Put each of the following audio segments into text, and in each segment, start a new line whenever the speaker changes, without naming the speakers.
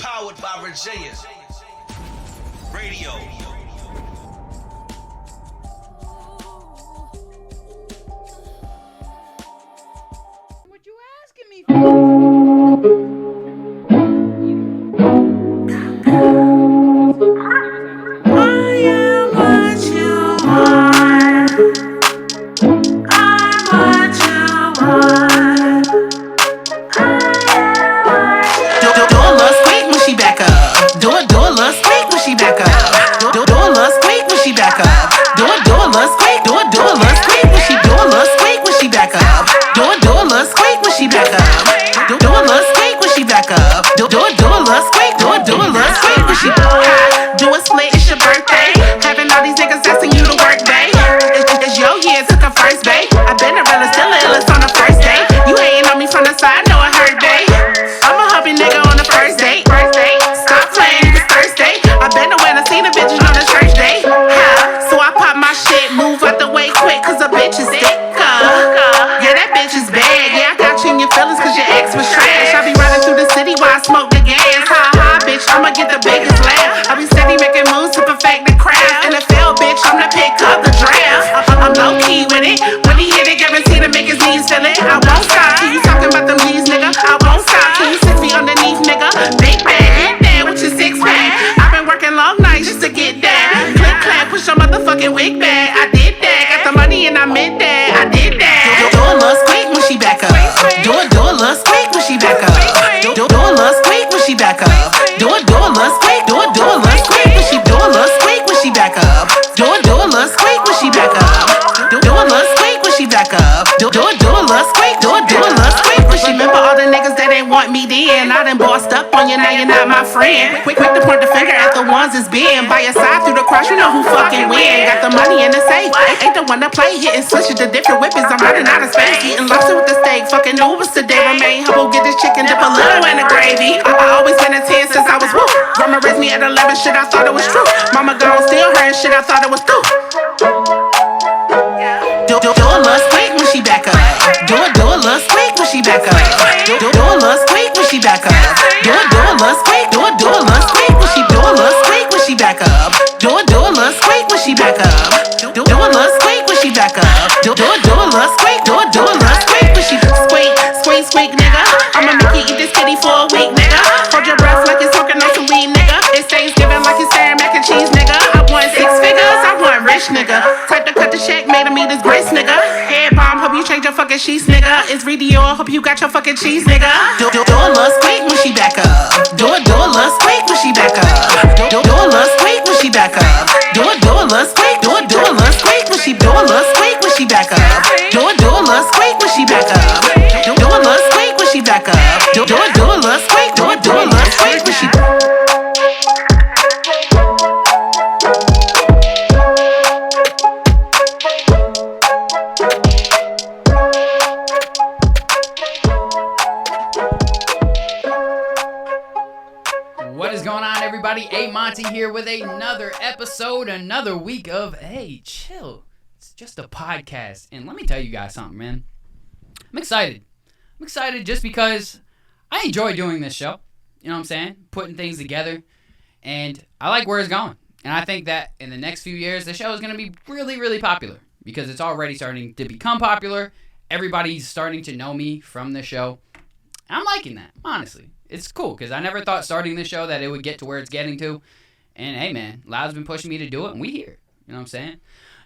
Powered by Virginia. Radio.
What you asking me for? I am what you want. I'm what you want. Do a little squeak when she back up. Do a little squeak when she back up. Do a little squeak when she back up. Do a little squeak. Do a little squeak when she back up. Do a little squeak when she back up. Do a little squeak when she back up. Do a little squeak. Do a little squeak when she do a split. It's your birthday. Having all these niggas asking you to work, babe. It's your year, took a first, babe. I been a realer, still a illest on the first day. You hating on me from the side, know it hurt, babe. I'm a hubby nigga on the first date. Stop playing, it's Thursday. I been the when I seen the bitches on the church day. So I pop my shit, move out the way quick, cause a bitch is thick. Yeah, that bitch is bad. Yeah, I got you in your feelings cause your ex was trash. I be running through the city while I smoke the gas. Ha, bitch, I'ma get the biggest laugh. I be steady making moves to perfect the craft. NFL, bitch, I'm the pick of the draft. I'm low key with it. When he hit it, guarantee to make his knees feel it. I won't stop till you talking about them G's, nigga. I won't stop till you 6 feet underneath, nigga. Big bag, get there with your six pack. I've been working long nights just to get that. Click clap, push your motherfucking wig back. I did that, got the money and I meant that. I did that. Do a little squeak when she back up. Do a little squeak when she back up. Do a little squeak when she back up. Do a little squeak. Do a little squeak when she back up. Do a little squeak when she back up. Do a little squeak when she back up. Do a little squeak. Do a little squeak when she. Remember all the niggas that ain't want me then. I done bossed up on you, now you're not my friend. Quick to point the finger at the ones that's been by your side through the cross. You know who fucking win. Got the money in the safe. Ain't the one to play. Hitting switches to different weapons. I'm running out of space. Eating lobster with the steak. Fucking noodles today. Remain humble. Get this chicken, dip a little in the gravy. I always been a 10 since I was woo. Grandma raised me at 11. Shit, I thought it was true. Mama gone, still her and shit. I thought it was through. Do a little squeak when she back up. Do a little squeak when she back up. Do a little squeak when she back up. Do a little squeak. Do a little squeak when she back up. Do a little squeak when she back up. Do a little squeak when she back up. Do a little squeak. Do a little squeak when she squeak, nigga. I'ma make you eat this kitty for a week, nigga. Hold your breath like you're smoking on some weed, nigga. It's Thanksgiving like you're staring mac and cheese, nigga. I want 6 figures, I want rich, nigga. Type to cut the check, made him eat his grace, nigga. Head bomb, hope you change your fucking sheets, nigga. It's Dior, hope you got your fucking cheese, nigga. Do a little squeak when she back up. Do a little squeak when she back up. Do a little squeak when she back up. Do a little squeak. Do a little squeak when she back up. Do a little squeak when she back up. Do a little squeak when she back up. Do a little squeak. Do a little squeak when she.
What is going on, everybody? A Monty here with another episode, another week of Hey, chill. It's just a podcast. And let me tell you guys something, man. I'm excited. I'm excited just because I enjoy doing this show. You know what I'm saying? Putting things together. And I like where it's going. And I think that in the next few years, the show is going to be really, really popular. Because it's already starting to become popular. Everybody's starting to know me from the show. I'm liking that, honestly. It's cool, because I never thought starting this show that it would get to where it's getting to. And hey, man, Loud's been pushing me to do it, and we here. You know what I'm saying?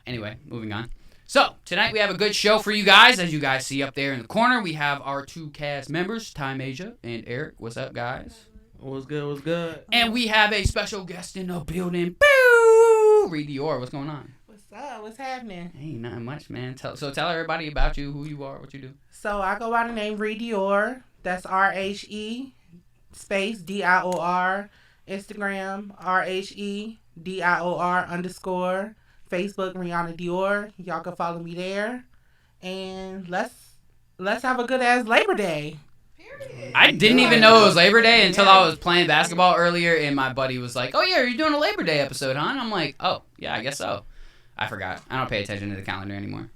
Anyway, moving on. So, tonight we have a good show for you guys. As you guys see up there in the corner, we have our 2 cast members, Time Asia and Eric. What's up, guys?
What's good?
And we have a special guest in the building. Boo! Dior, what's going on?
What's up? What's happening?
Ain't nothing much, man. Tell everybody about you, who you are, what you do.
So, I go by the name Dior. That's R-H-E space D-I-O-R. Instagram, RHEDIOR_. Facebook, Rihanna Dior. Y'all can follow me there. And let's have a good ass Labor Day.
Period.
I didn't even know it was Labor Day until I was playing basketball earlier, and my buddy was like, "Oh yeah, you're doing a Labor Day episode, huh?" And I'm like, "Oh yeah, I guess so." I forgot. I don't pay attention to the calendar anymore.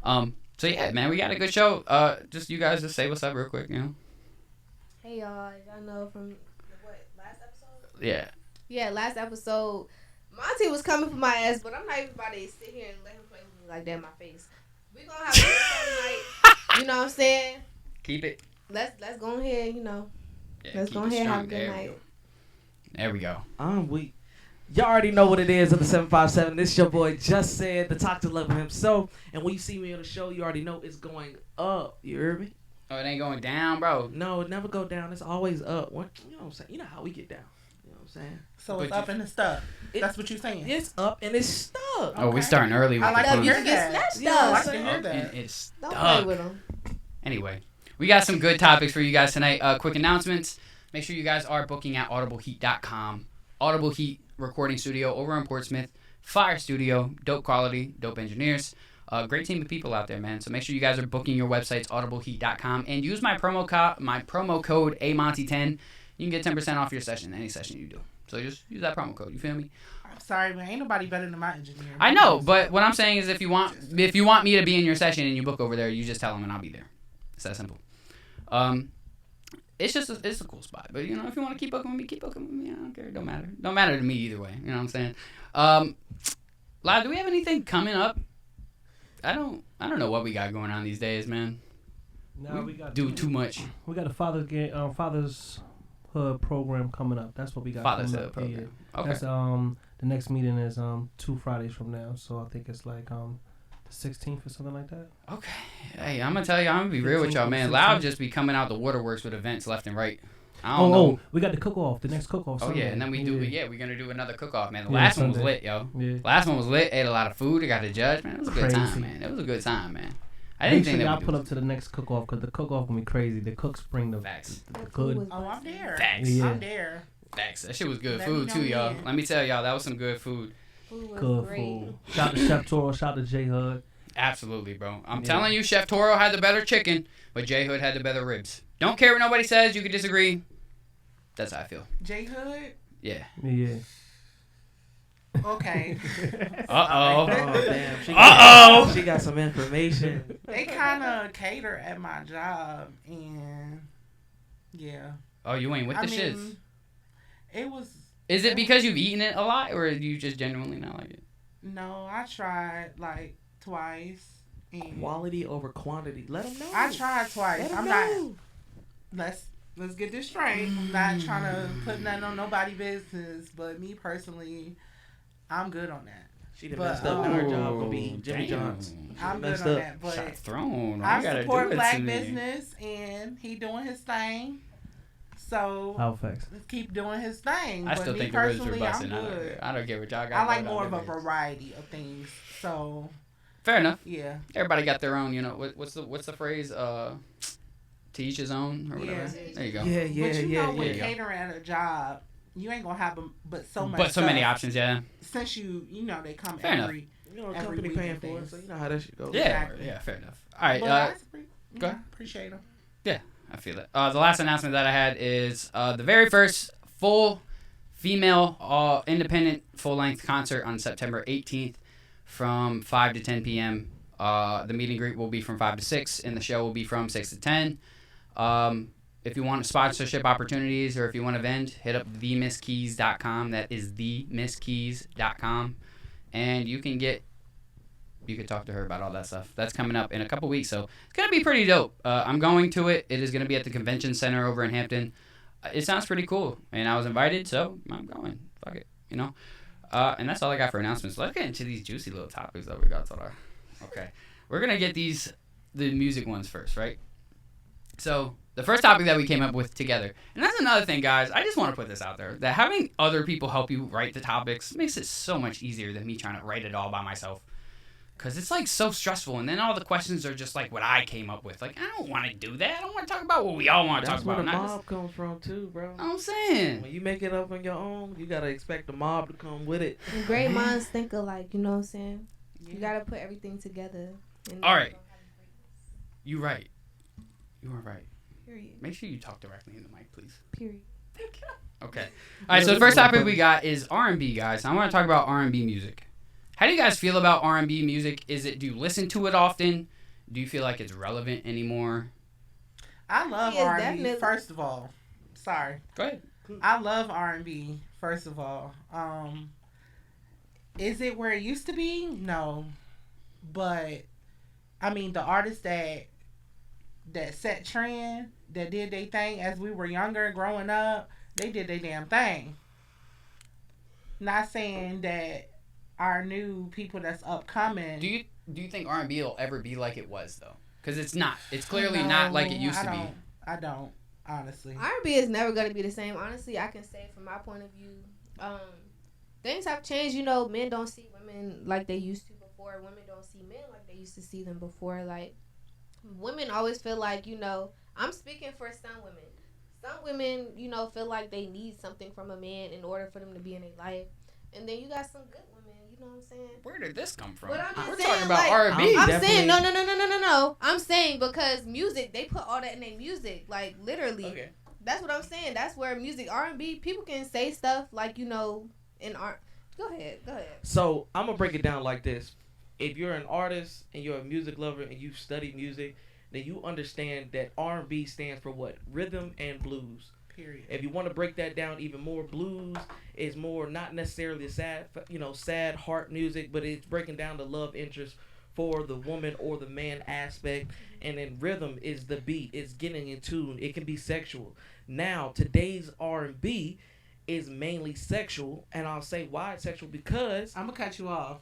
So yeah, man, we got a good show. Just you guys just say what's up real quick, you know.
Hey y'all, I know from the last
Yeah.
Yeah, last episode, Monty was coming for my ass, but I'm not even about to sit here and let him play with me like that in my face. We gonna have a good tonight. You know what I'm saying?
Keep it.
Let's go ahead. You know,
Yeah,
let's
keep
go
it
ahead and have a
strong.
good night.
There we go.
Y'all already know what it is at the 757. This your boy Just Said, the Talk to Love himself. And when you see me on the show, you already know it's going up. You hear me?
Oh, it ain't going down, bro.
No, it never go down. It's always up. You know what I'm saying? You know how we get down. You know what I'm saying?
So it's up and it's stuck. That's what you're saying.
It's up and it's stuck.
Oh, we starting early with
I like
the
to hear
fun.
Get
that.
snatched
Yeah, I like
up.
to hear
Up
that.
and it's
Don't play
stuck.
with him.
Anyway, we got some good topics for you guys tonight. Quick announcements. Make sure you guys are booking at audibleheat.com. Audible Heat recording studio over in Portsmouth. Fire studio. Dope quality. Dope engineers. Great team of people out there, man. So make sure you guys are booking your websites, audibleheat.com. And use my promo code AMonty10. You can get 10% off your session, any session you do. So just use that promo code. You feel me?
I'm sorry, man. Ain't nobody better than my engineer.
I know, but what I'm saying is if you want me to be in your session and you book over there, you just tell them and I'll be there. It's that simple. It's just it's a cool spot. But you know, if you want to keep booking with me, keep booking with me. I don't care. Don't matter. Don't matter to me either way. You know what I'm saying? Lad, do we have anything coming up? I don't know what we got going on these days, man.
Now we got
too much.
We got a Father's Hood program coming up. That's what we got.
Father's
coming
Hood
up.
program.
Yeah.
Okay.
That's the next meeting is 2 Fridays from now. So I think it's like the 16th or something like that.
Okay. Hey, I'm gonna tell you, I'm gonna be real with y'all, man. Loud just be coming out the waterworks with events left and right. I don't know.
We got the cook-off, the next cook-off.
Oh,
Sunday.
yeah, and then we're gonna do another cook-off, man. The
Yeah,
last one was
Sunday.
lit, yo.
Yeah.
Last one was lit. Ate a lot of food. I got to judge, man. It was a good time,
Crazy.
man. It was a good time, man. I didn't
Make
think
sure
that
y'all
we
put up to the next cook-off because the cook-off gonna be crazy. The cooks bring the
Facts.
good.
Oh, I'm there.
Facts.
Yeah.
I'm there.
Facts. That shit was good
Let me
food
know
too, y'all.
when.
Let me tell y'all, that was some good food.
Food was
Good
great.
food. Shout to Chef Toro. Shout to J Hood.
Absolutely, bro. I'm
Yeah.
telling you, Chef Toro had the better chicken, but J Hood had the better ribs. Don't care what nobody says. You can disagree. That's how I feel.
J Hood.
Yeah.
Yeah.
Okay.
Uh-oh.
Oh, damn.
Uh-oh.
She got some information.
They kind of cater at my job, and yeah.
Oh, you ain't with the shits.
It was.
Is it because you've eaten it a lot, or do you just genuinely not like it?
No, I tried like twice. And
Quality over quantity. Let them know.
I tried twice.
Let 'em
I'm
know.
not. Let's get this straight. I'm not trying to put nothing on nobody's business, but me personally, I'm good on that.
She done
But,
messed up. Now her job gonna be Jimmy
damn.
John's.
I'm good
Messed
on
up.
that, but
Shot thrown.
I
You gotta
support
do it
black
to me.
business, and he doing his thing. So
How facts.
let's keep doing his thing.
I
but
still
me
think the ribs are
personally,
busting.
I'm good.
I don't care what y'all got.
I like
going
more
on
of a
them ribs.
variety of things. So
Fair enough.
yeah,
Everybody got their own. You know what's the phrase? To each his own or whatever.
Yeah.
There you go.
Yeah,
but
yeah,
you
yeah,
know,
yeah.
with catering at a job, you ain't gonna have them, but so much.
But so many
stuff.
options, yeah.
Since you know they come
Fair enough.
every.
You know, the
Every
company
week
paying
and
for it,
things.
so you know how that shit goes.
Yeah,
Exactly.
yeah, fair enough. All right,
But I
go ahead.
appreciate them.
I feel it. The last announcement that I had is the very first full female independent full-length concert on September 18th from 5 to 10 p.m. The meet and greet will be from 5 to 6, and the show will be from 6 to 10. If you want sponsorship opportunities or if you want to vend, hit up themisskeys.com. That is themisskeys.com. And you can talk to her about all that stuff. That's coming up in a couple weeks, so it's going to be pretty dope. I'm going to it. It is going to be at the convention center over in Hampton. It sounds pretty cool, and I was invited, so I'm going. Fuck it, you know? And that's all I got for announcements. Let's get into these juicy little topics that we got today. Okay. We're going to get the music ones first, right? So the first topic that we came up with together, and that's another thing, guys, I just want to put this out there, that having other people help you write the topics makes it so much easier than me trying to write it all by myself. Because it's like so stressful, and then all the questions are just like what I came up with. Like, I don't want to do that. I don't want to talk about what we all want to talk
That's where
about.
the
Not
mob
just,
comes from too, bro.
I'm saying.
When you make it up on your own, you gotta expect the mob to come with it.
And great minds think alike, you know what I'm saying? You gotta put everything together. And
All right. You right. You are right.
Period.
Make sure you talk directly in the mic, please.
Period.
Okay. All right, so the first topic we got is R&B, guys. I want to talk about R&B music. How do you guys feel about R&B music? Do you listen to it often? Do you feel like it's relevant anymore?
I love
Yes,
R&B.
definitely.
First of all, sorry.
Go ahead.
I love R&B. First of all, is it where it used to be? No, but I mean the artists that set trend, that did their thing as we were younger, growing up, they did their damn thing. Not saying that our new people that's upcoming.
Do you think R&B will ever be like it was though? Because it's not. It's clearly not like it used to be.
I don't. Honestly,
R&B is never gonna be the same. Honestly, I can say from my point of view, things have changed. You know, men don't see women like they used to before. Women don't see men like they used to see them before. Like, women always feel like, you know, I'm speaking for some women. Some women, you know, feel like they need something from a man in order for them to be in their life. And then you got some good women, you know what I'm saying?
Where did this come from?
But I'm just
We're
saying,
talking about
like,
R&B.
I'm saying, no. I'm saying because music, they put all that in their music. Like, literally.
Okay.
That's what I'm saying. That's where music, R&B, people can say stuff like, you know, in art. Go ahead.
So I'm gonna break it down like this: if you're an artist and you're a music lover and you've studied music, then you understand that R&B stands for what? Rhythm and blues.
period.
If you want to break that down even more, blues is more not necessarily a sad heart music, but it's breaking down the love interest for the woman or the man aspect. And then rhythm is the beat, it's getting in tune. It can be sexual. Now today's R&B is mainly sexual, and I'll say why it's sexual because
I'm gonna cut you off.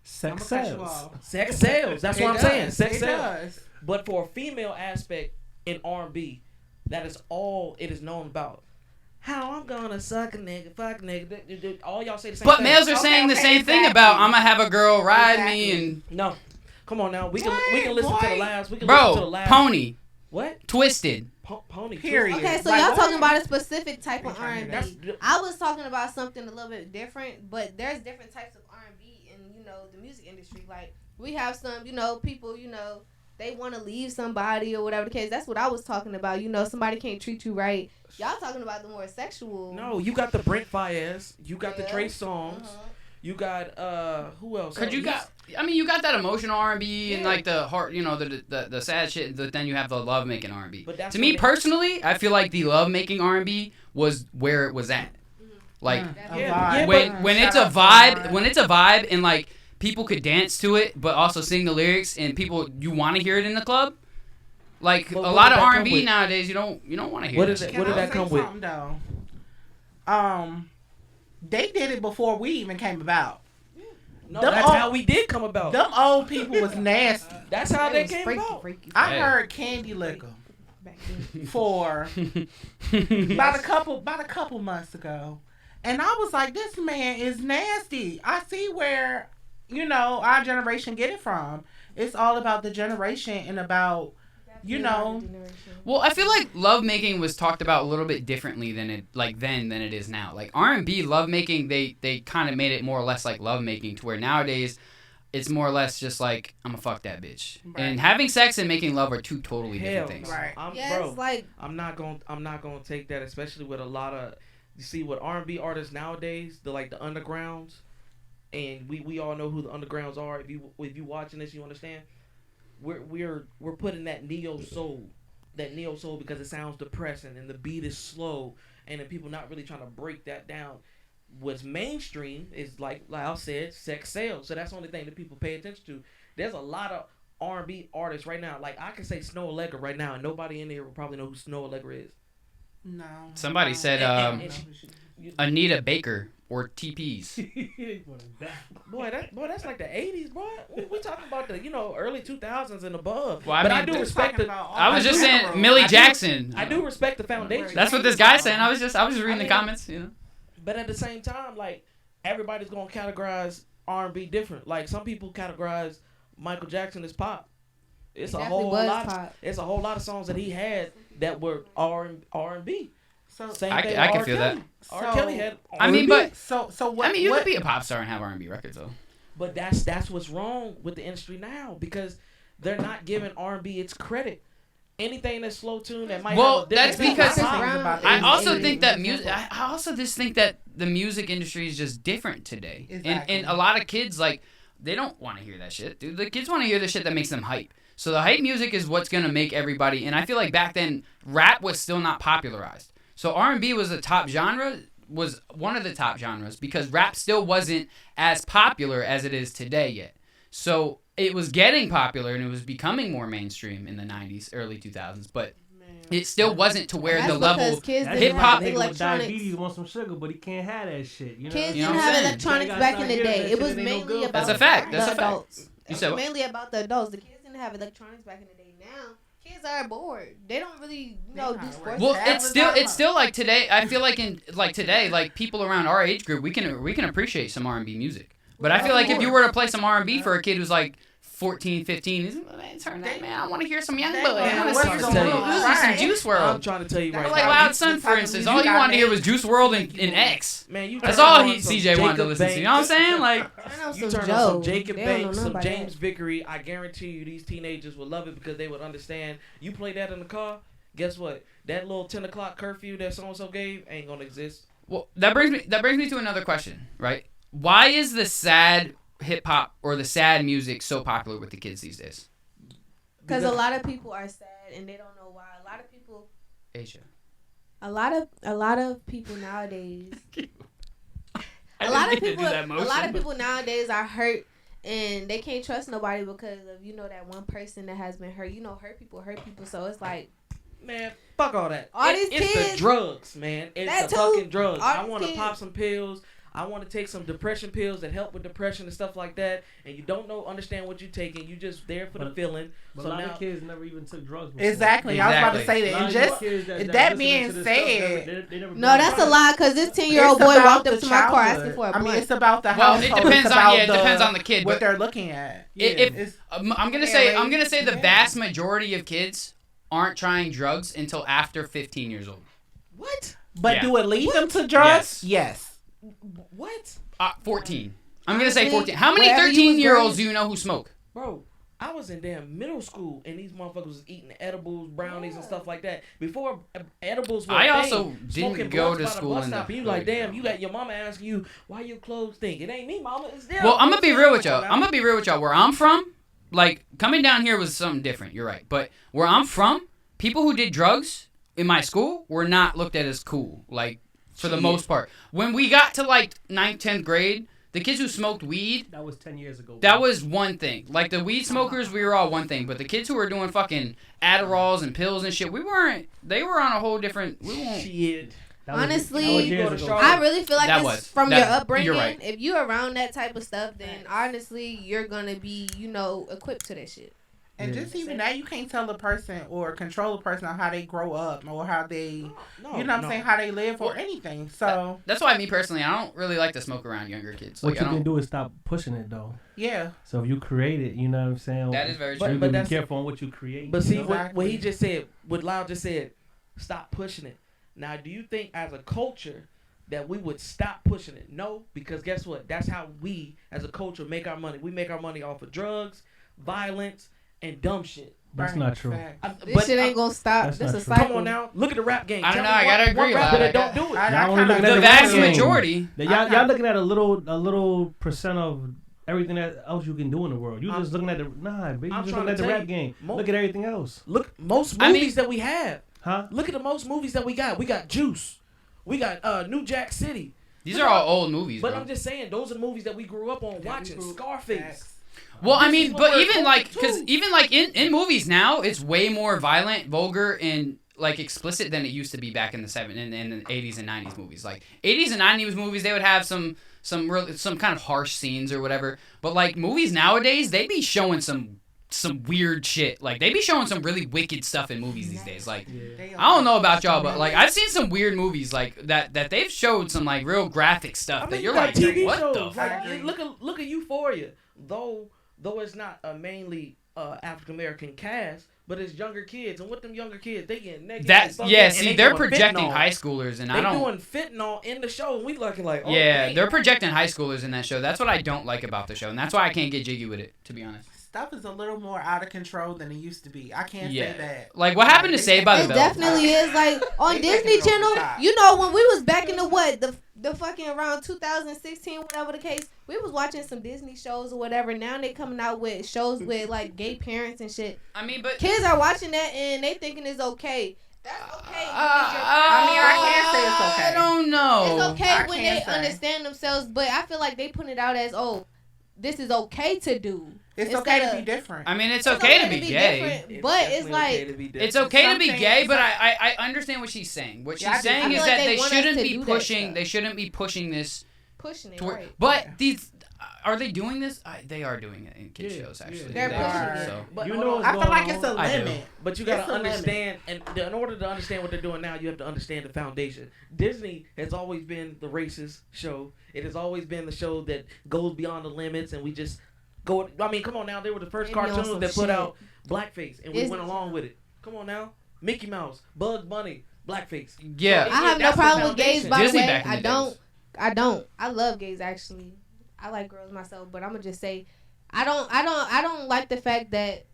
Sex
Cut you
sells.
off.
sex sells. That's
It
what I'm saying.
does.
Sex
It
sells.
does.
But for a female aspect in R&B, that is all it is known about. How I'm gonna suck a nigga, fuck a nigga. All y'all say the same
But
thing.
males are saying the same thing about I'm gonna have a girl ride me and
No, come on now. We can listen to the last. We can listen to the
bro,
last.
pony,
What?
twisted.
Pony.
Period.
Okay, so
Like,
y'all
what?
talking about a specific type of
That's-
R&B. I was talking about something a little bit different, but there's different types of R&B in, you know, the music industry. Like, we have some, you know, people, you know, they want to leave somebody or whatever the case. That's what I was talking about. You know, somebody can't treat you right. Y'all talking about the more sexual.
No, you got the Brent Fayez. You got the
Yeah.
Trey Songz. You got who else?
Cause you got that emotional R&B and like the heart, you know, the sad shit. But then you have the love making R&B.
But that's
To me
what
personally, I feel like the love making R&B was where it was at. Like
Yeah,
when it's a vibe and like people could dance to it, but also sing the lyrics and people you want to hear it in the club. Like
But
a
what
lot
did
of
that come
R&B
with?
nowadays, you don't want to hear.
What
that
is it?
shit.
What did
Can I
that
say
come with?
something, though? They did it before we even came about.
No,
Them
that's
old-
how we did come about.
Them old people was nasty.
That's how they
was
came about.
freaky.
I
Hey.
heard Candy Liquor
Back then.
for about a couple months ago, and I was like, this man is nasty. I see where, you know, our generation get it from. It's all about the generation and about, you know.
Well, I feel like love making was talked about a little bit differently than it than it is now. Like R&B love making, they kind of made it more or less like love making, to where nowadays it's more or less just like I'm gonna fuck that bitch.
Right.
And having sex and making love are two totally
Hell,
different things.
Right.
Yes,
bro,
like
I'm not gonna take that, especially with a lot of, you see, with R&B artists nowadays, the undergrounds, and we all know who the undergrounds are. If you watching this, you understand. We're putting that neo soul because it sounds depressing and the beat is slow, and then people not really trying to break that down. What's mainstream is like I said, sex sales. So that's the only thing that people pay attention to. There's a lot of R&B artists right now. Like I can say Snow Allegra right now, and nobody in there will probably know who Snow Allegra is.
No.
Somebody said
And
Anita Baker or TPs.
Boy, that's like the 80s, boy. We talking about the early 2000s and above.
Well, I
but
mean,
I do
They're
respect
talking
the.
about all
I was
the
just
generals.
saying Millie
I do-
Jackson.
I do respect the foundation.
That's what this guy's saying. I was just reading the comments. You know.
But at the same time, like everybody's gonna categorize R&B different. Like some people categorize Michael Jackson as pop. It's a
definitely
whole
was
lot.
pop.
It's a whole lot of songs that he had that were R&B.
So,
Same
I
thing
can
with R.
feel that.
Kelly. R. Kelly had.
I mean,
R&B.
but
so what?
I mean, you
what,
could be a pop star and have R&B records though.
But that's what's wrong with the industry now, because they're not giving R&B its credit. Anything that's slow tune that might
Well,
have a different
that's because
beat,
Brown-
about
I
it.
also
It-
think that music. I also just think that the music industry is just different today,
Exactly.
and a lot of kids like they don't want to hear that shit, dude. The kids want to hear the shit that makes them hype. So the hype music is what's gonna make everybody. And I feel like back then, rap was still not popularized. So R&B was a top genre, was one of the top genres because rap still wasn't as popular as it is today yet. So it was getting popular and it was becoming more mainstream in the 90s, early 2000s, but it still wasn't to where
That's
the level
because kids didn't
hip hop.
have
Nigga with diabetes
electronics.
want some sugar, but he can't have that shit. You know?
Kids
You know
didn't
what I'm
have
saying?
electronics
Gotta
back
start
in the
getting that
day.
shit,
It was
it ain't no
mainly
good.
about
That's a fact. That's
the
a fact.
adults.
You
It
said
was
what?
mainly about the adults. The kids didn't have electronics back in the day. Now kids are bored. They don't really, do sports.
Well, it's still like today. I feel like in like today, like people around our age group, we can appreciate some R&B music. But I feel like if you were to play some R&B for a kid who's like 14, 15, he's like, man, turn that, man. I want to hear some Young Boy. I want to see some Juice
I'm
WRLD.
trying to tell you right
Like
now.
Loud Sun, for instance. All you wanted to hear was Juice WRLD and X.
Man, you
That's
turn
all
on some
CJ wanted to
Jacob
listen to. You know what I'm saying? Like,
Turn on
You
some
turn
Joe.
on some Jacob
They don't know
Banks,
nothing
some
about
James
that.
Vickery. I guarantee you these teenagers would love it because they would understand. You play that in the car, guess what? That little 10 o'clock curfew that so-and-so gave ain't going to exist.
well, that brings me to another question, right? Why is the sad hip hop or the sad music so popular with the kids these days?
Because a lot of people are sad and they don't know why. A lot of people.
Asia.
A lot of people nowadays.
I
A
didn't
lot of
mean to
people.
do that
A
motion,
lot of
but-
people nowadays are hurt. And they can't trust nobody because of that one person that has been hurt. Hurt people. So it's like
Man, fuck all that.
All these
it's
kids-
the drugs, man. It's
That
the
too.
fucking drugs.
All
I
these
want to
kids-
pop some pills. I want to take some depression pills that help with depression and stuff like that. And you don't understand what you're taking. You just there for the
But-
feeling.
But
So
a lot
now,
of kids never even took drugs before.
Exactly. I was about to say
A
that.
lot
And
of
just
kids
that
listen
being
to this stuff
said,
they never
no, that's a lie. Because this 10-year-old boy walked up to my car asking for a
I mean,
blunt.
it's about the
Well,
household.
it depends
it's
on
about
it depends on the kid.
what
But
they're looking at.
if I'm gonna
Yeah,
say the
yeah.
vast majority of kids aren't trying drugs until after 15 years old.
what?
But
Yeah.
do it lead them to drugs? Yes.
What?
14. I'm gonna say 14. How many
Wherever you was
13-year-olds
raised-
do you know who smoke?
Bro, I was in damn middle school and these motherfuckers was eating edibles, brownies, and stuff like that. Before edibles were
I
a
also
thing,
didn't
smoking
go
blunts
to
by the
school
bus
in the
stop, and you like, damn, you let your mama ask you, why your clothes stink? It ain't me, mama. It's them.
Well, I'm gonna be real with y'all.
Come
I'm
on
gonna be real with y'all. Where I'm from, like coming down here was something different. You're right, but where I'm from, people who did drugs in my school were not looked at as cool. Like for the most part, when we got to like 9th, 10th grade, the kids who smoked weed,
That was 10 years ago.
that was one thing. Like the weed smokers, we were all one thing. But the kids who were doing fucking Adderalls and pills and shit, we weren't. They were on a whole different. We won't.
Shit.
That was-
Honestly,
that was
you
years
go to
ago.
Charlotte.
I really feel like
That
it's
was.
from
That-
your upbringing.
you're right.
If you're around that type of stuff, then honestly, you're gonna be, equipped to that shit.
And
Yeah.
just even that, you can't tell a person or control a person on how they grow up or how they,
No,
you know what I'm saying, how they live or
Well,
anything. So,
That's why me personally, I don't really like to smoke around younger kids.
What
Like
you
I
can
don't.
do is stop pushing it, though.
yeah.
So if you create it, you know what I'm saying?
That is very
But-
true.
You
but
can be
that's-
careful on what you create.
But
you
see,
know?
what he just said, what Lau just said, stop pushing it. Now, do you think as a culture that we would stop pushing it? No, because guess what? That's how we, as a culture, make our money. We make our money off of drugs, violence, and dumb shit.
That's
Right.
not true.
Fact.
This shit ain't gonna stop.
That's
This
not
a
true.
cycle.
Come on now, look at the rap game.
I don't
Tell
know,
me
I gotta
what
agree,
rapper
Lau.
that don't do it.
Y'all only looking at
The
the
vast
rap game.
majority.
That y'all looking at a little percent of everything that else you can do in the world. You just looking at the baby. You
I'm
just
trying
looking
to
at the
tell
rap
you,
game.
mo-
Look at everything else,
Look, most
I
movies
mean-
that we have.
huh?
Look at the most movies that we got. We got Juice. We got New Jack City.
These are all old movies,
But
bro.
I'm just saying, those are the movies that we grew up on watching. Scarface.
Well, I
This
mean,
is what
but
we're
even
told
like,
to
because
do.
even like in movies now, it's way more violent, vulgar, and like explicit than it used to be back in the in the 80s and 90s movies. Like 80s and 90s movies, they would have some kind of harsh scenes or whatever. But like movies nowadays, they be showing some weird shit. Like they be showing some really wicked stuff in movies these days. Like I don't know about y'all, but like I've seen some weird movies like that they've showed some like real graphic stuff
I mean,
that
you
you're
got
like,
TV
what
shows.
the
Like,
fuck?
look at Euphoria. Though it's not a mainly African American cast, but it's younger kids, and with them younger kids, they get naked.
That's
and
yeah.
and
See,
they
they're
doing
projecting
fentanyl.
high schoolers, and
They
I don't.
doing fentanyl in the show, and we looking like, oh,
Yeah,
dang.
they're projecting high schoolers in that show. That's what I don't like about the show, and that's why I can't get jiggy with it, to be honest.
Stuff is a little more out of control than it used to be. I can't
Yeah.
say that.
Like, what happened to Saved by the
It
Bell?
definitely is. Like on
They
Disney
taking it over
Channel,
the top.
when we was back in the fucking around 2016, whatever the case, we was watching some Disney shows or whatever. Now they coming out with shows with like gay parents and shit.
I mean, but
Kids are watching that and they thinking it's okay. That's okay.
I mean, I can't say it's okay.
I don't know.
It's okay
I
when
can't
they
say.
understand themselves, but I feel like they put it out as, oh, this is okay to do.
It's
Instead
okay to
of-
be different.
I mean, it's okay to be gay.
different, but it's
definitely
like
okay to be different.
It's okay to be
Something-
gay, but I understand what she's saying. What she's
Yeah, I do. I
saying
feel
is
like
that
they
they
want us
shouldn't
to
be
do that
pushing.
stuff.
They shouldn't be pushing this.
pushing it.
Toward,
Right.
but these are they doing this? They are doing it in kid
Yeah,
shows. Actually,
They're
they
pushing
are,
it.
so.
But
You
hold
know
on.
what's
I feel
going
like
on.
it's a
I do.
limit.
But you gotta
It's a limit.
understand, and in order to understand what they're doing now, you have to understand the foundation. Disney has always been the racist show. It has always been the show that goes beyond the limits, and we just go. I mean, come on now, they were the first
They be on
cartoons
some
that put
shit.
out blackface, and we
Disney
went along with it. Come on now, Mickey Mouse, Bugs Bunny, blackface.
Yeah.
So
I have no
that's the
problem with gays.
foundation.
By
Disney
the way,
back in the
I don't. I love gays actually. I like girls myself, but I'm gonna just say, I don't like the fact that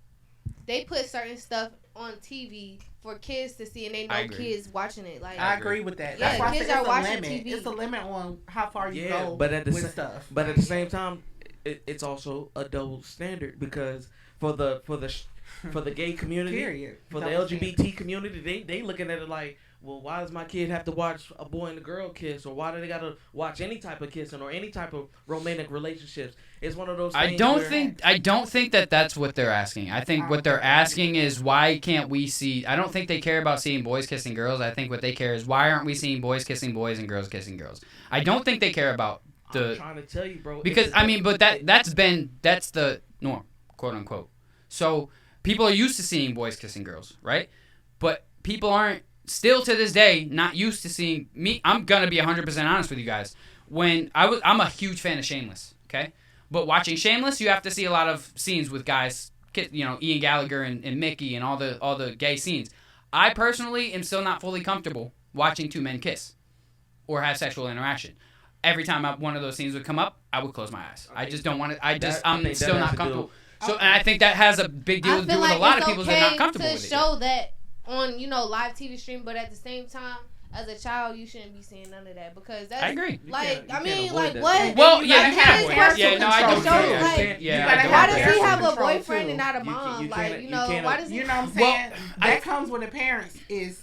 they put certain stuff on TV for kids to see, and they
I
know
agree.
kids watching it. Like,
I agree with that.
Yeah,
That's why I
kids
said
are
it's a
watching
limit.
TV.
It's a limit on how far you
Yeah,
go
but at the
with
sa-
stuff.
But at the same time, it's also a double standard because for the gay community,
Period.
for the
Double
LGBT community, they looking at it like, well, why does my kid have to watch a boy and a girl kiss, or why do they gotta watch any type of kissing or any type of romantic relationships? It's one of those things.
I don't think that that's what they're asking. I think what they're asking is why can't we see? I don't think they care about seeing boys kissing girls. I think what they care is why aren't we seeing boys kissing boys and girls kissing girls? I don't think they care about
I'm trying to tell you, bro.
because I mean, but that's the norm, quote unquote. So people are used to seeing boys kissing girls, right? But people aren't still to this day not used to seeing me. I'm gonna be 100% honest with you guys. I'm a huge fan of Shameless, okay? But watching Shameless, you have to see a lot of scenes with guys, Ian Gallagher and Mickey and all the gay scenes. I personally am still not fully comfortable watching two men kiss or have sexual interaction. Every time one of those scenes would come up, I would close my eyes. I just don't want to. I'm
think
still
that has
not
to do-
comfortable. So, and I think that has a big deal
I
to
feel
do with
like
a lot
it's
of people
okay
that are not comfortable
to
with it.
show that on live TV stream, but at the same time, as a child, you shouldn't be seeing none of that because that's
I agree.
Like,
You
I mean,
can't avoid
like
that.
what?
Well,
you
yeah,
gotta
you can't
have
avoid it.
parental
Yeah, no, I do.
control,
agree.
too.
Like,
Yeah,
you
I
gotta
do
Why
have
does
agree.
he
parental
have a
control,
boyfriend
too.
and not a
You
mom?
can't-
Like,
you can't-
why does he?
You know what I'm
Well,
saying?
I-
That comes when the parents is,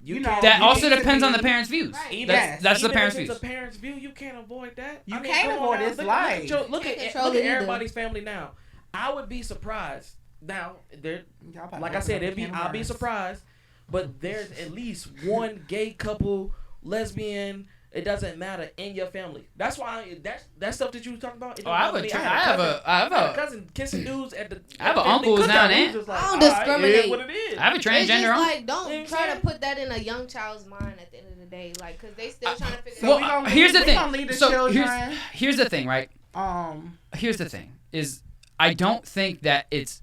you know.
That
you
also
need to
depends on
be-
the parents' views.
Right.
Even-
That's the
even
parents'
if
views.
it's a parent's view, you can't avoid that.
You
I mean,
can't
come on
avoid
now.
this
Look
life.
Look
Can't
at
control it either.
everybody's family now. I would be surprised. Now,
Y'all about to
like I
open
said,
up a can of
I'll be
worms.
surprised. But there's at least one gay couple, lesbian. It doesn't matter in your family. That's why that stuff that you were talking about. It
Oh,
don't
I have
bother
a
me.
tr-
I
I
had
have
a
a
cousin, cousin kissing dudes at the.
I have an
family
uncle who's
cookout.
down
He
there.
was just like,
I don't
"All right,
discriminate.
It is what it is.
I have a
It's
transgender
just
uncle.
like don't
You know what
try
I'm
to put that in a young child's mind at the end of the day, like because they still trying to figure
So
Well,
we gonna
here's the
we
thing.
gonna leave the
So
children.
here's the thing, right?
Um,
Here's the thing: is I don't think that it's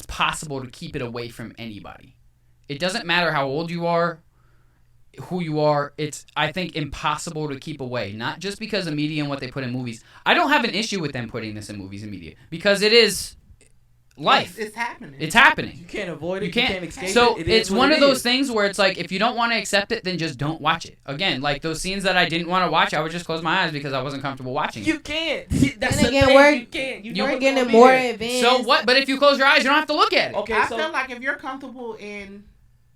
possible to keep it away from anybody. It doesn't matter how old you are, who you are. It's, I think, impossible to keep away. Not just because of media and what they put in movies. I don't have an issue with them putting this in movies and media because it is life.
It's happening.
It's happening.
You can't avoid it.
You can't.
escape
So
it. It is
it's
what
one
it
of those
is.
things where it's like, if you don't want to accept it, then just don't watch it. Again, like those scenes that I didn't want to watch, I would just close my eyes because I wasn't comfortable watching it.
You can't. That's
And
the
again,
thing.
we're-
You can't. You
you-
know
we're
what's
getting
gonna be
more
there.
advanced.
So what? But if you close your eyes, you don't have to look at it.
Okay,
I
so
feel like if you're comfortable in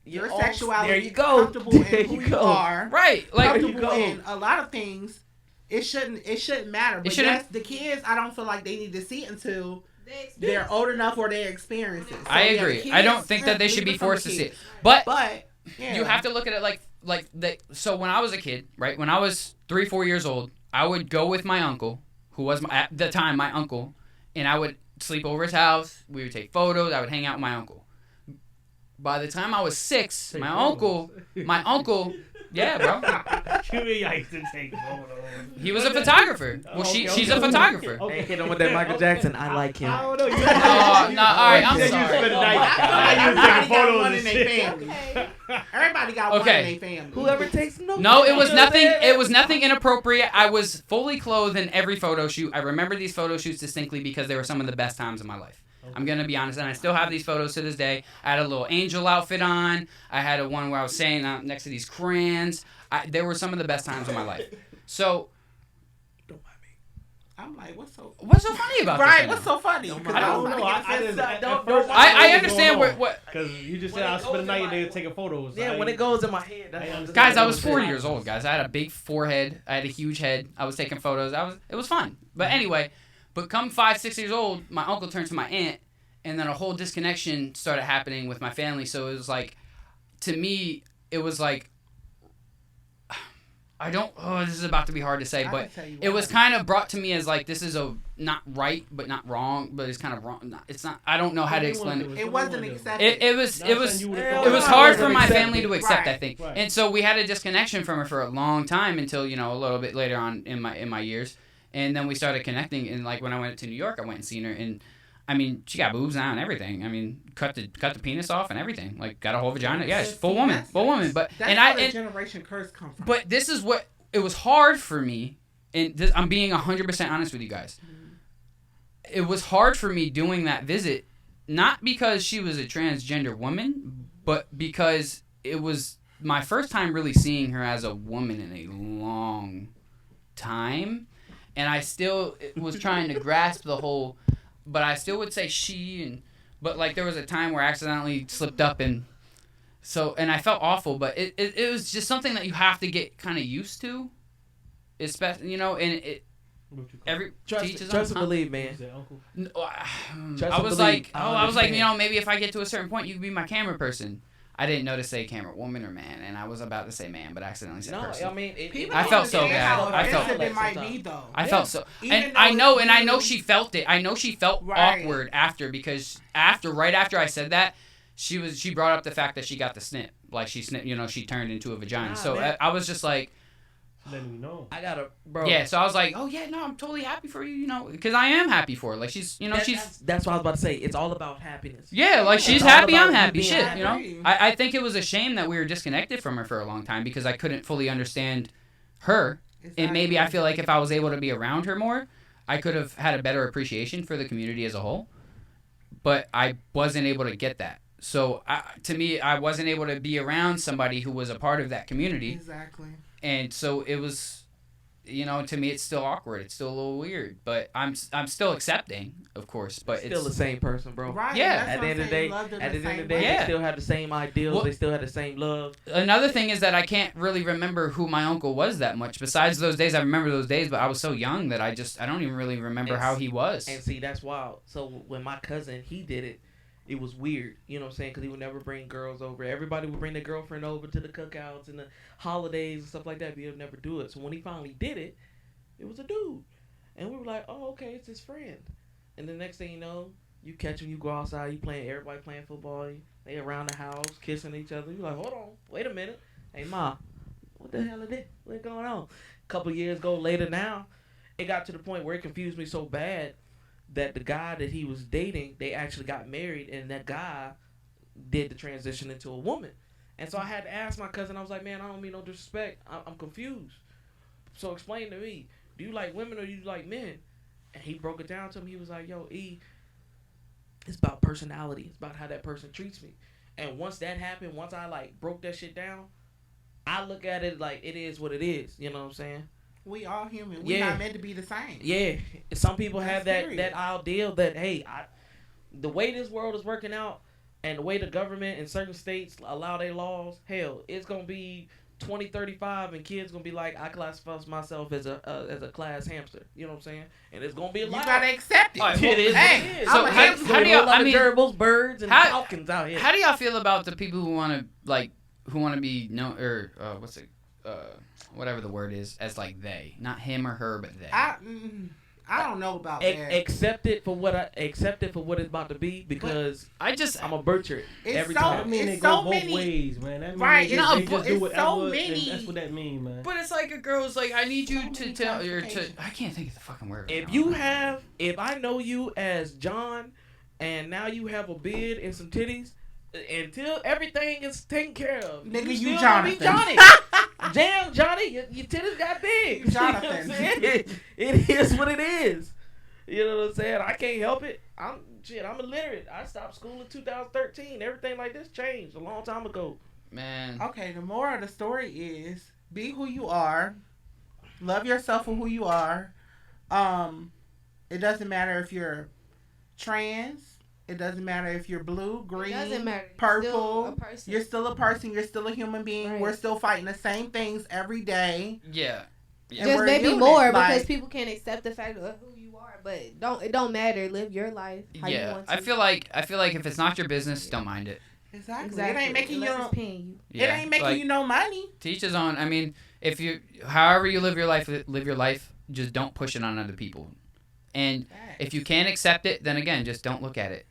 your
Oh,
sexuality,
there you go.
comfortable
There
in who
you
you
go.
are,
Right. Like,
There you
comfortable
go.
in a lot of things, it shouldn't matter. But
shouldn't-
yes, the kids, I don't feel like they need to see it until
They
they're old enough or they experience it. So,
I
yeah, the
agree.
kids,
I don't think that they should
leave
be
it from
forced
the
to see it.
kids.
But
But yeah.
you have to look at it like so when I was a kid, right? When I was 3-4 years old, I would go with my uncle, who was at the time my uncle, and I would sleep over his house. We would take photos. I would hang out with my uncle. By the time I was 6, my uncle, yeah, bro,
I used to take photos.
he was a photographer. Well, she's a photographer.
Hey, hit him with that Michael Jackson. I like him.
I don't know. You
No, all right, I'm
You
sorry.
spend the night.
Everybody got
photos
one
and
in their
shit.
family. Everybody got one
Okay.
in their family.
Whoever takes notes.
No, it was nothing. It was nothing inappropriate. I was fully clothed in every photo shoot. I remember these photo shoots distinctly because they were some of the best times of my life. I'm gonna be honest, and I still have these photos to this day. I had a little angel outfit on. I had a one where I was saying next to these crayons. They were some of the best times of my life. So,
Don't mind me.
I'm like, what's so
funny about this?
right? What's so funny?
Don't
'Cause
I
I'm
don't
not
know.
getting
I
offensive.
didn't.
Don't-
At first,
I
didn't
understand
know
what.
because you just
When
said
it
I'll spend the
goes
night
in
and they
my-
taking photos.
Yeah, when it goes in my head, that's
understand.
Guys, I was
What
4
it
years old, guys. I had a big forehead. I had a huge head. I was taking photos. It was fun. But anyway, but come 5, 6 years old, my uncle turned to my aunt, and then a whole disconnection started happening with my family. So it was like, to me, it was like, this is about to be hard to say,
I
but
can tell you
it was
why.
kind of brought to me as like, this is a not right, but not wrong, but it's kind of wrong. It's not, I don't know how to explain it.
It wasn't accepted.
It was
Not saying you would've thought
it was
it
hard
was
for my
accepted.
family to accept, I
Right,
think.
right.
And so we had a disconnection from her for a long time until, you know, a little bit later on in my years. And then we started connecting, and like when I went to New York, I went and seen her, and I mean, she got boobs now and everything. I mean, cut the penis off and everything. Like, got a whole vagina. Yeah, she's full woman. But
That's
and
where the generation curse come from.
but this is what it was hard for me, and this, I'm being 100% honest with you guys. It was hard for me doing that visit, not because she was a transgender woman, but because it was my first time really seeing her as a woman in a long time, and I still was trying to grasp the whole. But I still would say she, but like there was a time where I accidentally slipped up, and I felt awful, but it was just something that you have to get kind of used to, especially, you know, and it every teach his
Trust
own,
and believe, man.
I was like, you know, maybe if I get to a certain point, you could be my camera person. I didn't know to say camera woman or man, and I was about to say man, but I accidentally said person.
I mean,
People
I
don't
felt so
understand
bad.
how
I felt-
offensive it might
sometimes.
be though.
I felt so,
Even
and
though
I know
you-
she felt it. I know she felt
Right.
awkward after, because right after I said that, she brought up the fact that she got the snip, like she snipped, you know, she turned into a vagina.
Nah,
So
man.
I was just like,
Letting me know.
I gotta, bro.
yeah. So I was like, oh yeah, no, I'm totally happy for you, you know, because I am happy for her. Like she's, you know,
That's what I was about to say. It's all about happiness.
yeah, like she's
It's all
happy,
about
I'm
you
happy.
being
Shit,
happy.
you know. I think it was a shame that we were disconnected from her for a long time because I couldn't fully understand her. And maybe I feel like if I was able to be around her more, I could have had a better appreciation for the community as a whole. But I wasn't able to get that. So to me, I wasn't able to be around somebody who was a part of that community.
Exactly.
And so it was, you know, to me, it's still awkward. It's still a little weird. But I'm still accepting, of course. But
Still
it's
the same person, bro.
Right.
Yeah.
That's
At
what
the
I'm
end of the
saying.
day,
Loved her
at the
the
end of
same
the day,
way.
Yeah.
they still have the same ideals.
Well-
They still have the same love.
Another thing is that I can't really remember who my uncle was that much. Besides those days, I remember those days, but I was so young that I don't even really remember how he was.
And see, that's wild. So when my cousin, he did it, it was weird. You know what I'm saying? Because he would never bring girls over. Everybody would bring their girlfriend over to the cookouts and the holidays and stuff like that, but he would never do it. So when he finally did it, it was a dude. And we were like, oh, okay, it's his friend. And the next thing you know, you catch him, you go outside, everybody playing football. They around the house, kissing each other. You're like, hold on, wait a minute. Hey, Ma, what the hell is this? What's going on? A couple of years later now, it got to the point where it confused me so bad that the guy that he was dating, they actually got married, and that guy did the transition into a woman. And so I had to ask my cousin, I was like, man, I don't mean no disrespect. I'm confused. So explain to me, do you like women or do you like men? And he broke it down to me. He was like, yo, E, it's about personality. It's about how that person treats me. And once that happened, once I like broke that shit down, I look at it like it is what it is. You know what I'm saying?
We all human. We're
Yeah.
not meant to be the same.
Yeah. Some people have
That's
that ideal that, hey, the way this world is working out and the way the government in certain states allow their laws, hell, it's going to be 2035 and kids going to be like, I classify myself as a class hamster. You know what I'm saying? And it's going to be a
You
lot.
gotta accept it.
All right,
It is
Hey,
what it is.
so
I'm a
how-
hamster.
how do y'all- I mean,
gerbils, birds, and
how-
falcons out here.
How do y'all feel about the people who want to be known, or what's it, whatever the word is, as like they, not him or her, but they.
I don't know about that.
Accept it for what it's about to be, because
I just
I'm a butcher it
It's
every
so-
time.
I mean,
It's
it go
so
both
many-
ways, man. That mean
Right,
They
it's
just,
so-
they just do
it's
whatever,
so
and
many-
that's what that mean, man.
But it's like a girl's like, I need you
So
to
many
tell, or to,
classifications.
I can't think of the fucking word.
If I know you as John, and now you have a beard and some titties, until everything is taken care of,
Nigga, you
still gonna be
Jonathan.
Johnny. Damn, Johnny, your titties got big.
You Jonathan.
You know what I'm saying? It is what it is. You know what I'm saying? I can't help it. I'm illiterate. I stopped school in 2013. Everything like this changed a long time ago.
Man.
Okay, the moral of the story is be who you are. Love yourself for who you are. It doesn't matter if you're trans. It doesn't matter if you're blue, green,
doesn't matter.
purple.
You're still a person.
You're still a human being.
Right.
We're still fighting the same things every day.
Yeah.
And
Just
we're
maybe
unit,
more
like,
because people can't accept the fact of who you are. But it don't matter. Live your life how you
Yeah.
want to.
I feel like if it's not your business, don't mind it.
Exactly. It ain't making
Unless
you.
it's paying you.
It ain't making you no money.
To each his own. I mean, however you live your life, just don't push it on other people. And if you can't accept it, then again, just don't look at it.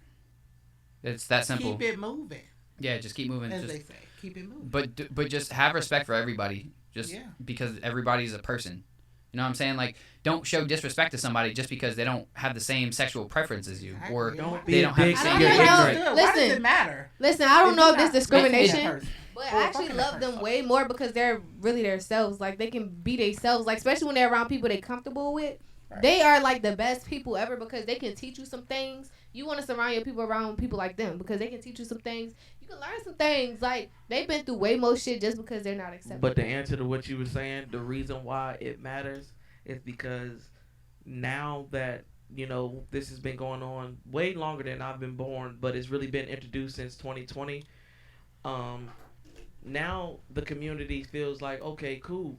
It's that simple.
Keep it moving.
Yeah, just keep moving.
As they say, keep it moving.
But just have respect for everybody. Just because everybody's a person. You know what I'm saying? Like, don't show disrespect to somebody just because they don't have the same sexual preference as you, or they don't have the same.
Why does it matter?
Listen, I don't know if this discrimination.
But
I actually love them way more because they're really themselves. Like, they can be themselves. Like, especially when they're around people they're comfortable with. Right. They are, like, the best people ever because they can teach you some things. You want to surround your people around people like them because they can teach you some things. You can learn some things. Like, they've been through way more shit just because they're not accepted.
But the answer to what you were saying, the reason why it matters is because now that, you know, this has been going on way longer than I've been born, but it's really been introduced since 2020. Now the community feels like, okay, cool.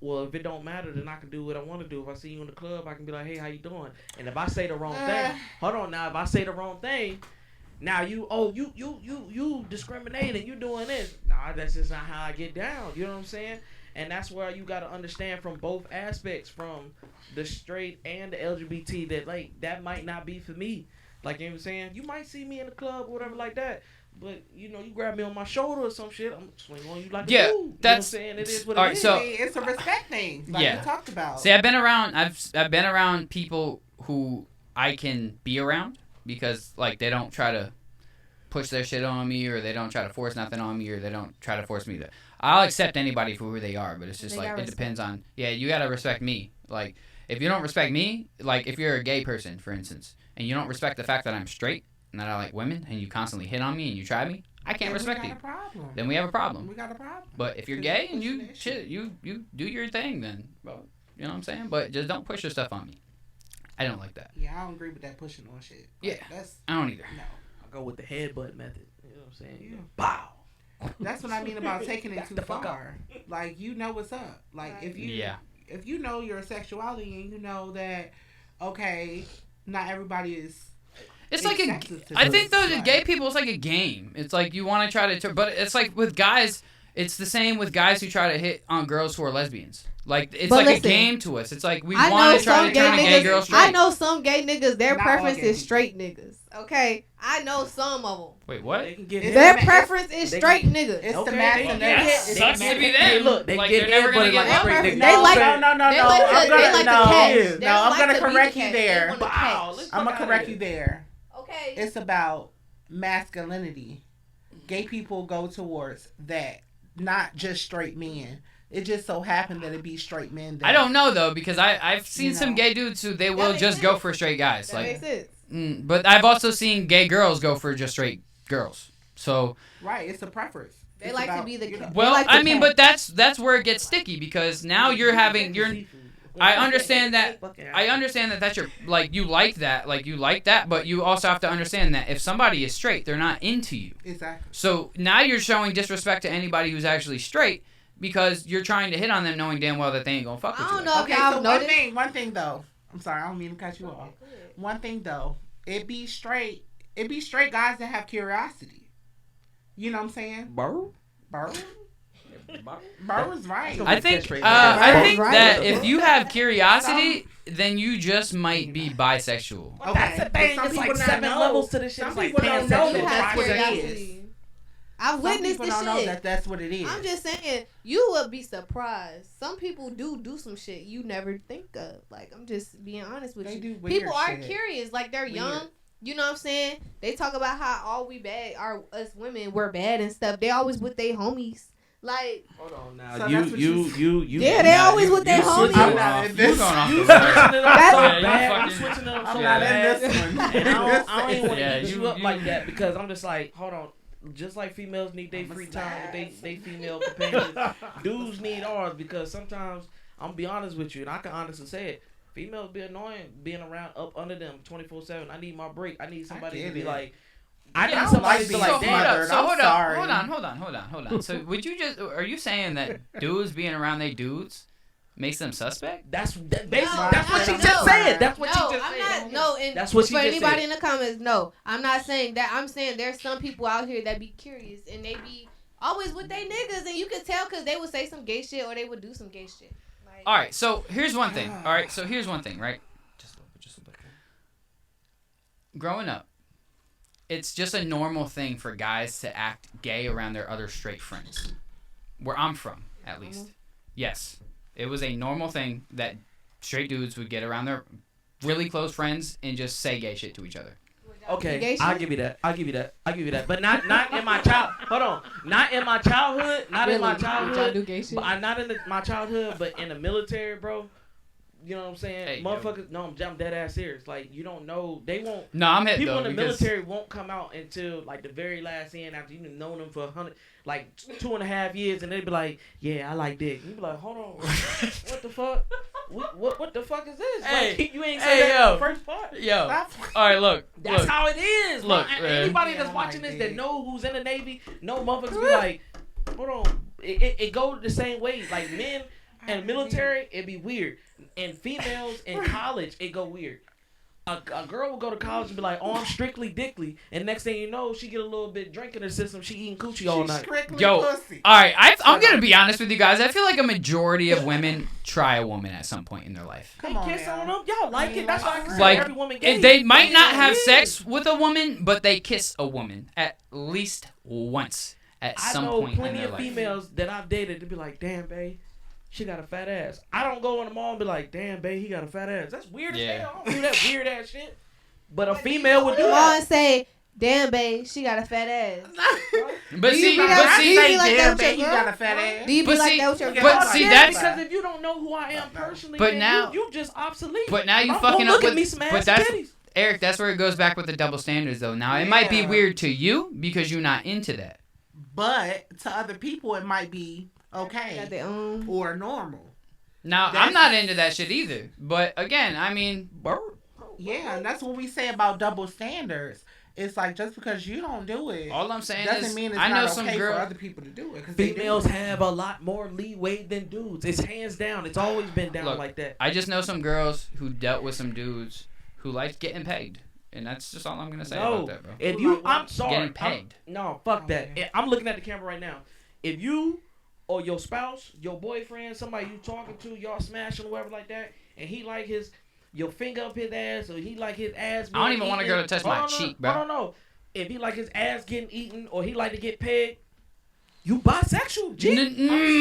Well, if it don't matter, then I can do what I want to do. If I see you in the club, I can be like, hey, how you doing? And if I say the wrong thing, hold on now, if I say the wrong thing, now you discriminating, you doing this. Nah, that's just not how I get down. You know what I'm saying? And that's where you got to understand from both aspects, from the straight and the LGBT, that, like, that might not be for me. Like, you know what I'm saying? You might see me in the club or whatever like that. But, you know, you grab me on my shoulder or some shit, I'm swinging on you like a fool. You know what I'm saying? It is what it is.
So, it's a respect thing, like we talked about.
See, I've been around people who I can be around because, like, they don't try to push their shit on me, or they don't try to force nothing on me, or they don't try to force me to. I'll accept anybody for who they are, but it's just like, it depends on, you gotta respect me. Like, if you don't respect me, like, if you're a gay person, for instance, and you don't respect the fact that I'm straight, and that I like women, and you constantly hit on me and you try me, I can't respect you. Then we have a problem.
We got a problem.
But if you're gay and you do your thing, then, well, you know what I'm saying? But just don't push your stuff on me. I don't like that.
Yeah, I don't agree with that pushing on shit.
Like, I don't either.
No.
I go with the headbutt method. You know what I'm saying?
Yeah.
Bow.
That's what I mean about taking it too far. Like, you know what's up. Like, if you know your sexuality and you know that, okay, not everybody is.
It's like I think though, the gay people, it's like a game. It's like you want to try to, but it's like with guys, it's the same with guys who try to hit on girls who are lesbians. Like, it's like a game to us. It's like we want to try to turn gay girls straight.
I know some gay niggas, their preference is straight niggas. Okay? I know some of them.
Wait, what?
Their preference is straight niggas.
It's the masculinity.
It sucks to be them.
Look, they
like,
get
they're never going to get
like
love.
straight niggas.
I'm going to correct you there. I'm going to correct you there.
Okay.
It's about masculinity. Gay people go towards that, not just straight men. It just so happened that it be straight men.
I don't know though, because I've seen some gay dudes who they will just go for straight guys.
That makes sense.
But I've also seen gay girls go for just straight girls. So
right, it's a preference.
They like to be the.
Well, I mean, but that's where it gets sticky because now you're. I understand that that's your, like, you like that, but you also have to understand that if somebody is straight, they're not into you.
Exactly.
So now you're showing disrespect to anybody who's actually straight because you're trying to hit on them knowing damn well that they ain't gonna fuck with you.
I don't know.
Okay, so one thing though. I'm sorry, I don't mean to cut you off. One thing though, it be straight guys that have curiosity. You know what I'm saying? Burr? Burr was right.
I think that if you have curiosity, then you just might be bisexual.
Okay. That's the thing. It's like 7 levels to this shit.
Some people don't know that that's what it is.
I've witnessed this shit.
Some people don't know that that's what it is.
I'm just saying, you would be surprised. Some people do some shit you never think of. Like, I'm just being honest with you. People are curious. Like, they're young. You know what I'm saying? They talk about how all we bad, us women, we're bad and stuff. They always with their homies. Like,
hold on now.
So
you.
Yeah, they always with their homies.
I'm not in this one.
I'm switching it up so bad.
I'm not in this one.
And I don't even want to eat you up like that because I'm just like, hold on. Just like females need their free time with they female companions, dudes need ours because sometimes, I'm gonna be honest with you, and I can honestly say it, Females be annoying being around up under them 24/7. I need my break. I need somebody to
get
be
it.
like.
I
need
don't
somebody
like
to
being
like,
hold
damn.
up,
smothered.
so
I'm
hold
sorry.
on. So are you saying that dudes being around they dudes makes them suspect?
Basically
No,
that's what she
no,
just
no.
said. That's what
No,
she just
I'm
said.
not. No, and
That's what she
for
just
anybody
said.
in the comments, no, I'm not saying that. I'm saying there's some people out here that be curious and they be always with they niggas, and you can tell because they would say some gay shit or they would do some gay shit. Like,
All right, so here's one thing. Right? Just a little bit. Growing up, it's just a normal thing for guys to act gay around their other straight friends. Where I'm from, at least. Yes. It was a normal thing that straight dudes would get around their really close friends and just say gay shit to each other.
Okay, I'll give you that. But not in my child. Hold on. Not in my childhood. Not in my
Would y'all
childhood.
do gay shit?
But not in my childhood, but in the military, bro. You know what I'm saying?
Hey,
Motherfuckers, no, I'm dead ass serious. Like, you don't know. They won't.
No, I'm hit
People
though.
in the
because-
military won't come out until like the very last end after you've known them for 2.5 years, and they be like, "Yeah, I like dick." You be like, "Hold on, what the fuck? What the fuck is this?
Hey,
like, you ain't
hey,
said that
yo.
in the first part."
Yo.
Stop.
All right, look.
That's
look.
how it is.
Look,
man.
man.
Anybody
Yeah,
that's
I
watching
like
this
dick.
that know who's in the Navy, know motherfuckers be like, hold on. It go the same way. Like men and military, it be weird. And females in college, it go weird. A girl will go to college and be like, "Oh, I'm strictly dickly," and next thing you know, she get a little bit drink in her system. She eating coochie all night.
Strictly
Yo,
pussy.
all right, I'm going to be honest with you guys. I feel like a majority of women try a woman at some point in their life.
Come on,
Kiss
now.
on them, y'all like it. That's why I can say
Like,
every woman gay.
They might not
That's
have
how it
sex
is.
with a woman, but they kiss a woman at least once at
I
some
know
point in
plenty
their
of
life.
females that I've dated to be like, "Damn, babe, she got a fat ass." I don't go in the mall and be like, "Damn, babe, he got a fat ass." That's weird
Yeah.
as hell. I don't do that weird ass shit. But a female would do
Come on
that.
and say, "Damn, babe, she got a fat ass."
But
Do you
see,
be
but
like-
see,
do you be like that
damn,
with your
babe, you
girl?
got a fat ass.
Do you be
But
like
see-
that with your
but
girl?
see,
Yeah,
that's-
because if you don't know who I am personally,
But
then
now-
you just obsolete.
but now you
I'm
fucking
gonna
up
look
with.
at me some
But
ass
that's
titties.
Eric. That's where it goes back with the double standards, though. Now it might be
Yeah.
weird to you because you're not into that.
But to other people, it might be
Got
okay
their own.
or normal.
Now I'm
That's-
not into that shit either. But again, I mean,
Yeah, and that's what we say about double standards. It's like just because you don't do it
all I'm saying
doesn't
is
mean it's
I know
not
some
okay for
girls.
other people to do it. 'Cause they do
Females
it.
have a lot more leeway than dudes. It's hands down. It's always been down
Look,
like that.
I just know some girls who dealt with some dudes who liked getting pegged, and that's just all I'm gonna say
No,
about that, bro.
if you, I'm sorry.
Getting pegged.
No, fuck that. I'm looking at the camera right now. If you or your spouse, your boyfriend, somebody you talking to, y'all smashing or whatever like that, and he like your finger up his ass, or he like his ass.
I don't
being
even want a
eaten.
girl to touch
Hold
my
on,
cheek, bro.
I don't know. If he like his ass getting eaten, or he like to get pegged, you bisexual, G. I'm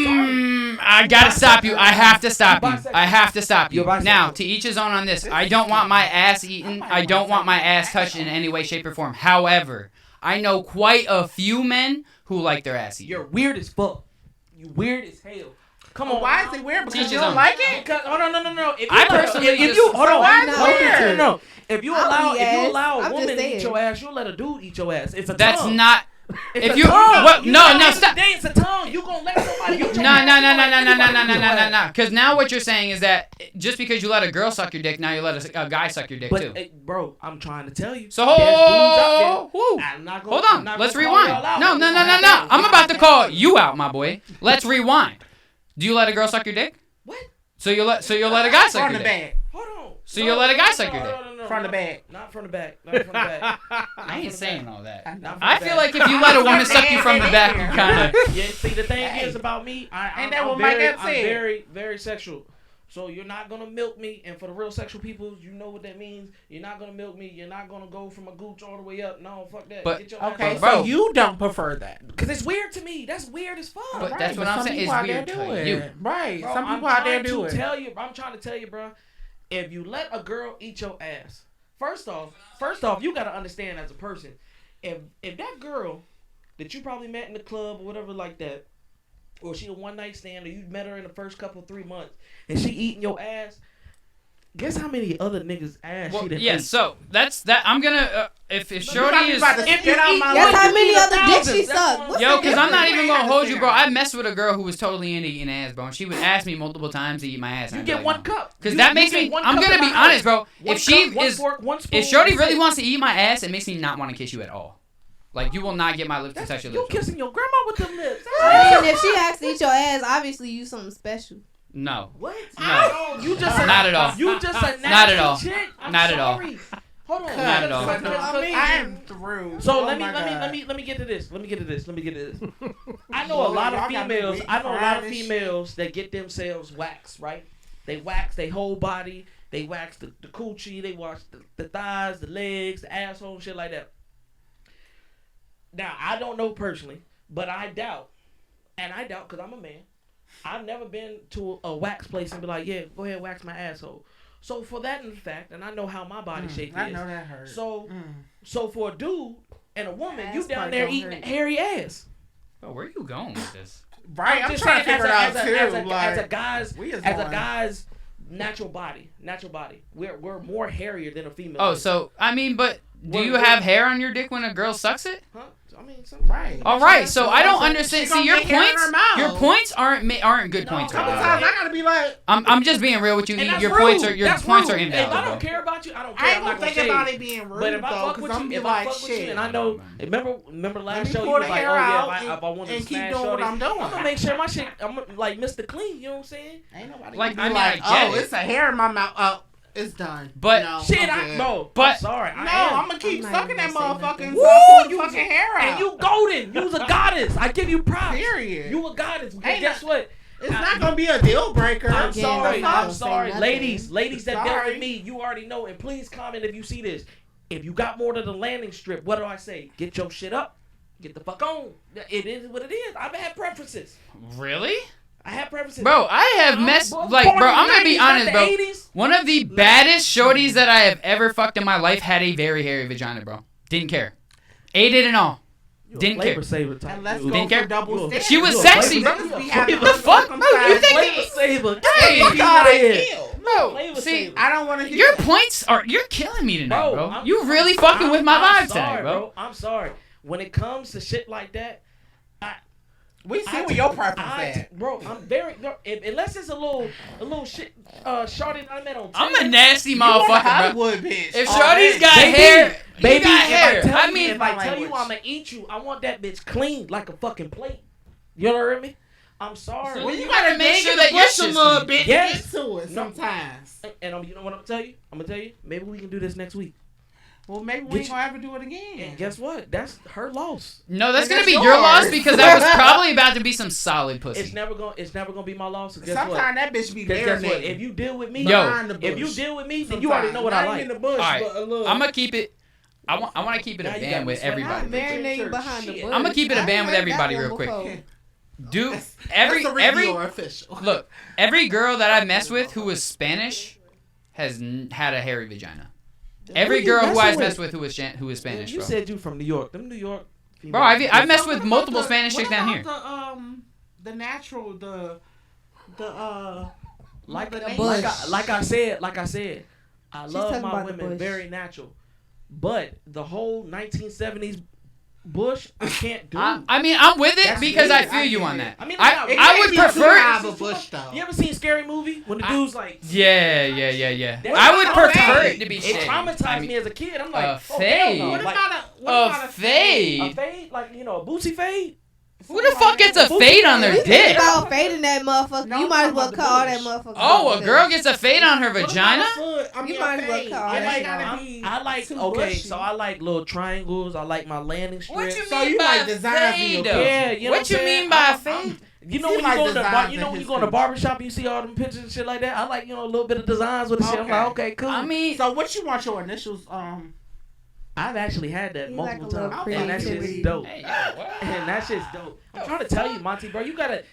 sorry.
I gotta stop you. I have to stop you.
Bisexual.
I have to stop you.
You're bisexual.
Now, to each his own on this. I don't want my ass eaten. I don't want my ass touched in any way, shape, or form. However, I know quite a few men who like their ass eaten.
You're weird as fuck. You weird as hell. Come on.
Why is it weird?
Teach
Because you
his
don't
own.
like it?
Because, oh no. If you
I personally
if
just-
you hold on,
why is it
hold on,
weird?
no. If you
I'll
allow
eat ass.
a
I'm
woman
just
to eat
saying.
your ass, you'll let a dude eat your ass. It's a
That's
tongue.
not.
It's
If
a
you
tongue.
what?
You
No,
gotta
no,
end the
stop.
day, it's a tongue. You gonna let somebody eat your
No,
ass?
no,
You
no, no,
let
no, no, no,
anybody
no,
eat
no,
your
no, no,
ass.
no. Because now what you're saying is that just because you let a girl suck your dick, now you let a guy suck your dick
But
too.
bro, I'm trying to tell you.
So
there's dudes out
whoa.
there. I'm not gonna,
Hold
I'm
on,
not
let's
gonna call
rewind.
y'all out.
No. I'm about to call you out, my boy. Let's rewind. Do you let a girl suck your dick?
What?
So you'll let a guy suck
From
your
the
dick.
back.
Hold on.
So you'll let a guy suck your dick?
No,
From the back.
Not from the back. Not from the back.
I ain't saying all that.
I know.
Not from
I
the
feel
back.
like if you let a woman suck you from the back, you kind of.
Yeah, see, the thing
Hey.
is about me,
Ain't that
I'm
what Mike
very,
Epps
I'm
said?
very, very sexual. So you're not gonna milk me, and for the real sexual people, you know what that means. You're not gonna milk me. You're not gonna go from a gooch all the way up. No, fuck that.
But-
Get your
Okay,
ass
Bro.
so you don't prefer that.
because it's weird to me. That's weird as fuck.
But
Right,
that's what I'm
some
saying.
people
It's
out there
weird
do
to
it.
you.
Right.
Bro,
Some
I'm
people out there
trying
do
to
it.
tell you, I'm trying to tell you, bro. If you let a girl eat your ass, first off, you gotta understand as a person, if that girl that you probably met in the club or whatever like that, or she a one night stand, or you met her in the first couple 3 months, and she eating your ass, Guess how many other niggas ass
Well,
she done
yeah,
ate?
so that's that. I'm gonna if Shorty is.
If you eat
Guess how many other dicks she
thousands, that's
sucked?
what
What's
Yo,
the
because I'm not
difference?
even gonna hold you, bro. I messed with a girl who was totally into eating ass, bro. And she would ask me multiple times to eat my ass.
You
and I'd be
get
like,
one
no.
cup.
Because
You-
that
you
makes
get
me.
one
I'm
cup
gonna
in
be
my house.
honest, bro.
One
If she
cup, one
is,
fork, one spoon,
if Shorty
that's
really
it.
wants to eat my ass, it makes me not want to kiss you at all. Like you will not get my lips to touch your
You
lips. bro.
kissing your grandma with them lips.
I mean, if she asks to eat your ass, obviously you something special.
No,
What?
No.
You just a,
Not at all.
You just a nasty
Not at all.
chick. I'm
Not at all.
sorry. Hold on.
Not at all.
I am through.
So
Oh
let
my God.
me get to this. Let me get to this. I know
Boy,
a lot of
y'all got me
females.
weak
I know a
for
lot of
this
females that get themselves waxed, right? They wax their whole body. They wax the coochie. They wax the thighs, the legs, the asshole, shit like that. Now I don't know personally, but I doubt, because I'm a man. I've never been to a wax place and be like, yeah, go ahead, wax my asshole. So for that in fact, and I know how my body shape is.
I know that hurt.
So for a dude and a woman, you
Ass
down
part
there
don't
eating
hurt.
hairy ass.
Bro, where are you going with this?
Right, I'm
just
trying to
saying,
figure it out too.
as a
Like,
guy's
we is
as a
going-
guy's natural body, we're more hairier than a female.
Oh,
is.
so I mean, but do
We're-
you have hair on your dick when a girl sucks it?
Huh? I mean, sometimes.
Right.
All right, so I don't
She
understand.
gonna
See, your
get hair in
points,
her mouth.
your points aren't good points.
Couple
Right
times
now.
I gotta be like,
I'm just being real with you.
And that's
Your
rude.
points are
That's
points are
rude.
invalid.
If I
bro.
don't care about you, I don't care.
I ain't
I'm
gonna
not
think
shade
about
you.
it being rude
But if I
though,
fuck
because
with
I'm
you,
be
if I
like,
fuck with you,
shit.
and I know, remember
Let
last
me
show you
pull
was
the
like,
hair
oh yeah,
out
if I wanted
and
to
keep
smash
doing what
shorty,
I'm doing.
I'm gonna make sure my shit, I'm like Mr. Clean. You know what I'm saying?
Ain't nobody
Like,
gonna be
I mean, I get
oh,
it.
it's a hair in my mouth. Oh, it's done.
But-
no,
Shit,
I'm good.
no.
But-
I'm sorry.
No,
I am.
I'm gonna keep
I'm not
sucking
even
that
gonna say
motherfucker
nothing.
until
Woo,
I pull
you
the fucking hair out.
And you golden. You's a goddess. I give you props.
Period.
You a goddess. Because
Ain't
guess what?
It's not gonna be a deal breaker.
I'm
Again,
sorry.
I'm not
I'm
gonna say
sorry.
nothing.
Ladies that dealt
Sorry.
with me, you already know. And please comment if you see this. If you got more than the landing strip, what do I say? Get your shit up. Get the fuck on. It is what it is. I've had preferences.
Really?
I have preferences.
Bro, I have messed
Born
like,
in
bro.
the
I'm gonna be
90s, not
honest,
the
bro.
80s.
One of the baddest shorties that I have ever fucked in my life had a very hairy vagina, bro. Didn't care. Ate it and all.
You a
Didn't
flavor
care.
saver type.
And let's
dude.
go
Didn't
for
care.
double
You a-
standards.
She was
You a
sexy.
flavor
Niggas
saver.
be having
The fuck?
circumcised
No, you think-
Flavor saver.
Hey,
Get
God,
outta
I
here.
kill.
Bro,
Flavor
see,
saver.
I don't want to hear
your
that.
points you're killing me tonight, bro.
I'm-
You really fucking with my
I'm
vibe
sorry,
tonight, bro.
I'm sorry. When it comes to shit like that,
We see where your preference at.
bro, I'm very unless it's a little shit shorty that I met on
I'm a
Tinder.
nasty
You want a
motherfucker, bro.
Hollywood bitch.
If
Oh,
Shorty's
hey,
got
baby,
hair,
baby,
you got hair. I mean,
if I tell you
language.
I'm gonna eat you, I want that bitch clean like a fucking plate. You know me? I'm sorry.
So
Well,
you
you
gotta
gotta
make
dig
sure
in
that
the
your
bush a
shit's
little
clean.
bit
Yes.
to get to it
No.
sometimes.
And you know what I'm tell you? I'm gonna tell you. Maybe we can do this next week.
Well, maybe we
Get
ain't gonna ever do it again.
And guess what? That's her loss.
No, that's
And
gonna
that's
be your
yours.
loss because that was probably about to be some solid pussy.
It's never gonna be my loss. Guess what?
Sometimes that bitch be
'Cause
there.
guess what? If you deal with me,
Yo.
behind the bush.
if you deal with me, then you already know what I
Not
like.
in the bush,
All right.
but a little.
I'm gonna keep it. I want to keep it a
Now you
band
got me
with
sweating.
everybody.
Not marinating behind the
Shit.
bush.
I'ma keep it a
I
band with
heard that
everybody
one
real quick.
before.
Dude,
That's the
every
Dior official.
look, every girl that I messed with who was Spanish has had a hairy vagina. Every
you
girl who
messing
I've
with?
messed with who was Spanish,
You
bro.
said you from New York. Them New York.
Bro, I've messed
So what
with
about
multiple
the-
Spanish chicks
what
down
about
here.
The natural, the
like
the
bush.
like I said, I
She's
love
talking
my
about the
women
bush.
very natural, but the whole 1970s bush I can't do.
I mean, I'm with it
That's
because
weird.
I feel you on that.
I mean,
I
it
would
can't be
prefer.
too
have a bush though.
You ever seen Scary Movie when the dude's like?
Yeah.
That's
I would
not
prefer
fade.
it to be
It
shaved.
traumatized
I mean,
me as a kid. I'm like,
a
oh, hell no.
fade.
What
Like,
about
a
a
fade.
fade, like a boosie fade.
Who the fuck gets a fade on their
You
dick?
think about fading that motherfucker.
No,
You might as
I'm
well
talking
cut all
about
that
the
motherfucker.
Oh,
off
a girl
because-
gets a fade on her
What about
vagina?
a foot? I mean,
You might as well
fade.
call
It
that
ain't
out.
gotta be
I like
too
okay,
bushy.
so I like little triangles. I like my landing strips.
What you
So
mean
you
by
like designs in your
fade?
picture?
Yeah, you know
What
what
you
I'm saying?
mean by
I'm-
fade?
You know
See,
when you
like
go to
designs
you
in
know when you
his
go to
picture.
barbershop, you see all them pictures and shit like that. I like a little bit of designs with the shit. I'm
Okay.
like, okay, cool.
I mean,
So what you want your initials?
I've actually had that
You like
multiple
a little
times, and that shit's
creativity.
dope.
hey, yo, what?
And that shit's dope. I'm trying to tell you, Monty, bro, you gotta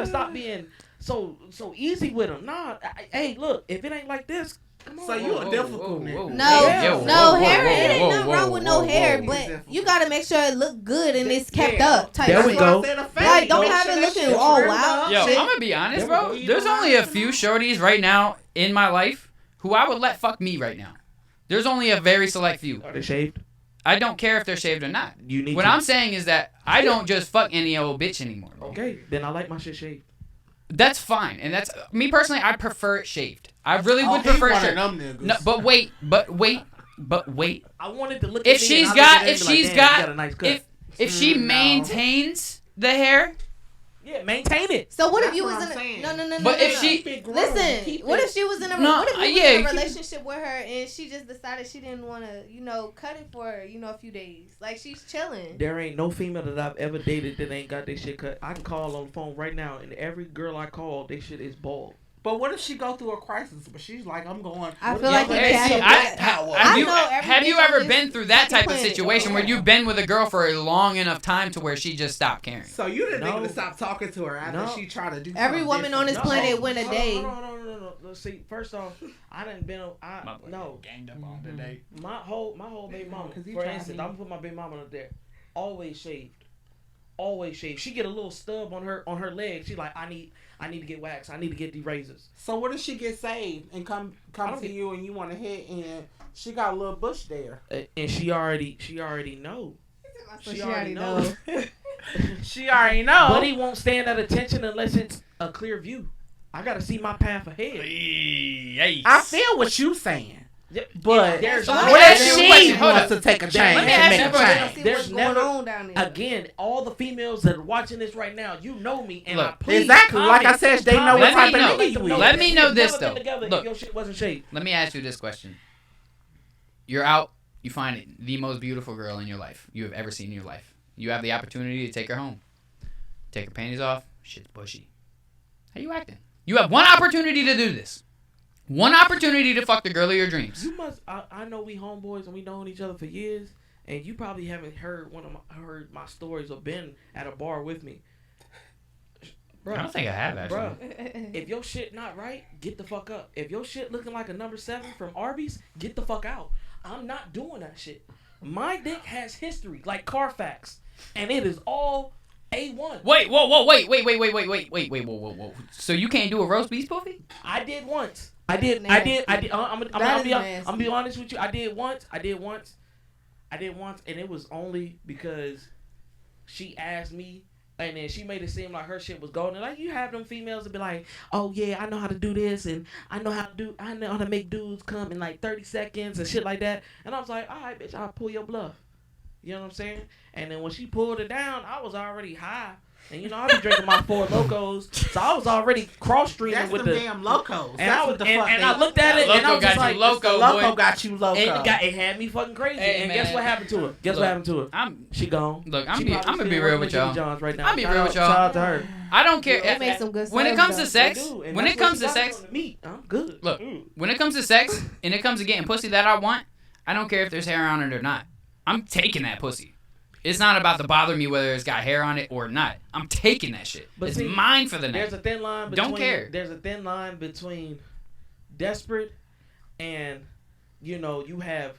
stop being so easy with them. Nah, hey, look, if it ain't like this, come on.
So you
Whoa,
a difficult
whoa,
nigga.
whoa,
No,
Yeah.
whoa,
no
whoa,
hair.
whoa,
It ain't
whoa,
nothing
whoa,
wrong with no
whoa,
hair,
whoa.
but you gotta make sure it look good and it's kept
Yeah.
up. Type
There we
shit.
go.
Like, don't have it looking all wild.
Yo,
shit.
I'm gonna be honest,
There we
bro.
go.
There's only a few shorties right now in my life who I would let fuck me right now. There's only a very select few.
Are they shaved?
I don't care if they're shaved or not.
You need
What
to.
I'm saying is that I don't just fuck any old bitch anymore. Bro.
Okay, then I like my shit shaved.
That's fine, and that's me personally. I prefer it shaved. I really would
he
prefer
one of
shaved.
them niggas.
No, but wait.
I wanted to look.
If
at me
she's
and I look
got,
at
if
him and be
she's
like, "Damn, you
got,
a nice cut."
if she
No.
maintains the hair,
Yeah, maintain it.
So what if
That's
you
what
was
I'm
in
saying.
a no?
But if
no.
she-
Keep it grown.
Listen,
Keep
what
it-
if she was in a
No,
what if you
yeah,
was in a
keep-
relationship with her and she just decided she didn't want to, cut it for, a few days. Like she's chilling.
There ain't no female that I've ever dated that ain't got their shit cut. I can call on the phone right now, and every girl I call, they shit is bald.
But what if she go through a crisis? But she's like, I'm going.
I feel like you
Hey,
have
see,
to
have you,
know every
have you
bitch on
ever
this
been through that
fucking
type of
planet.
situation where you've been with a girl for a long enough time to where she just stopped caring?
So you didn't
No.
even stop talking to her after
No.
she tried to do
Every
something
woman on this
different.
planet went a
Hold on,
day.
hold on, no. Let's see. First off, I didn't been. No.
Ganged up on today.
My whole baby mama.
'Cause he
For
tried
instance,
me.
I'm gonna put my baby mama up there. Always shaved. Always shaved. She get a little stub on her leg. She like, I need to get waxed. I need to get these razors.
So what if she get saved and come to you and you want to hit and she got a little bush there?
And she already know. She already know.
She already know.
But he won't stand at attention unless it's a clear view. I gotta see my path ahead.
I feel what you saying. But
there's
So
what
let me
if
ask you a
she
question. Hold
wants
up.
to take a change
Let me
and
ask
make
you
a
a question.
change?
There's
What's going
never-
on down there?
Again, all the females that are watching this right now, you know me, and
Look,
I please
exactly. Like I said, they know
what
comment.
type of
Let
nigga
me
you
know
is. Let me know
we've
this,
never been
though.
together
Look.
if your shit wasn't shaved.
Let me ask you this question. You're out, you find it the most beautiful girl in your life you have ever seen in your life. You have the opportunity to take her home. Take her panties off, shit's bushy. How you acting? You have one opportunity to do this. One opportunity to fuck the girl of your dreams.
You must. I know we homeboys and we known each other for years, and you probably haven't heard heard my stories or been at a bar with me. Bruh,
I don't think I have, actually.
Bruh, if your shit not right, get the fuck up. If your shit looking like a number 7 from Arby's, get the fuck out. I'm not doing that shit. My dick has history, like Carfax, and it is all A1.
Wait, whoa. So you can't do a roast beef puffy?
I did once. I did.
Nasty.
I'm
That is
be
nasty.
honest with you. I did once, and it was only because she asked me, and then she made it seem like her shit was golden. Like you have them females that be like, "Oh yeah, I know how to do this, and I know how to make dudes come in like 30 seconds and shit like that." And I was like, "All right, bitch, I'll pull your bluff." You know what I'm saying? And then when she pulled it down, I was already high. And you know, I be drinking my 4 Locos, so I was already cross streaming
That's
with
them
the.
damn locos.
And
That's
I was,
what the
and,
fuck
and
they-
I looked at it, and I
Loco
was just
got
like,
you loco,
Loco
boy.
got you loco.
it had me fucking crazy.
Hey,
and
man.
guess what happened to her? Guess
Look,
what happened to her?
I'm
She gone.
Look, I'm
She
gonna
probably
be
still
real
working
with
Jimmy
y'all.
John's right now.
I'll be
Shout
real
out-
with y'all.
Shout out to her.
I don't care.
They make some good
When it
subs,
comes to
though.
sex,
They do, and
when it
that's what
comes
she
to
got
sex,
on the meat. I'm good.
Look.
Mm.
when it comes to sex, and it comes to getting pussy that I want, I don't care if there's hair on it or not. I'm taking that pussy. It's not about to bother me whether it's got hair on it or not. I'm taking that shit.
But
It's
see,
mine for the night.
There's a thin line between.
Don't care.
There's a thin line between desperate and you have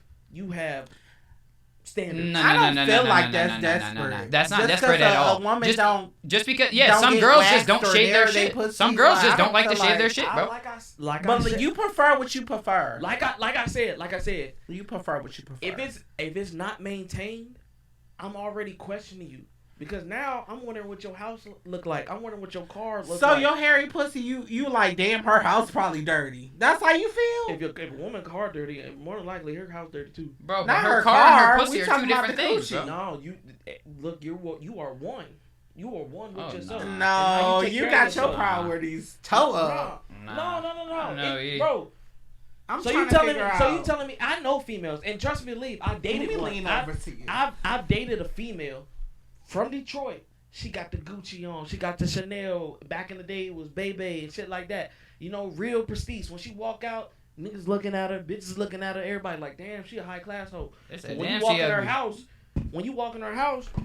standards.
No,
I
no,
don't
no,
feel
no,
like
no,
that's
no, no,
desperate.
no, no, no. That's not
Just
desperate
'cause
at all.
A woman
just,
don't.
just because,
don't
some
get
girls just
waxed
don't
or
shave their
nair they
shit.
pussy.
Some girls
Like,
just
I
don't like to
feel
shave their
like-
shit, bro.
But
said,
you prefer what you prefer.
like I said,
You prefer what you prefer.
if it's not maintained, I'm already questioning you. Because now I'm wondering what your house look like. I'm wondering what your car looks
so
like.
your hairy pussy, you like, damn, her house probably dirty. That's how you feel.
If a woman car dirty, more than likely her house dirty too.
Bro, but
Not
her
her
car and
car.
her pussy
We
are
talking
two
about
different
the
things,
coochie.
bro.
No, look, you are one. You are one with
Oh,
yourself.
no.
And how
No,
take
you
care
got
of
your
yourself.
priorities toe up.
Nah.
No.
No,
Bro,
I'm
so
trying
you
to
telling me?
figure
So you
out.
telling me? I know females, and trust me, leave. I
Let
dated
me
one.
lean over to you.
I've dated a female from Detroit. She got the Gucci on. She got the Chanel. Back in the day, it was Bebe and shit like that. You know, real prestige. When she walk out, niggas looking at her, bitches looking at her. Everybody like, damn, she a high class hoe.
They said,
When
damn,
you walk
she
in her
ugly.
house,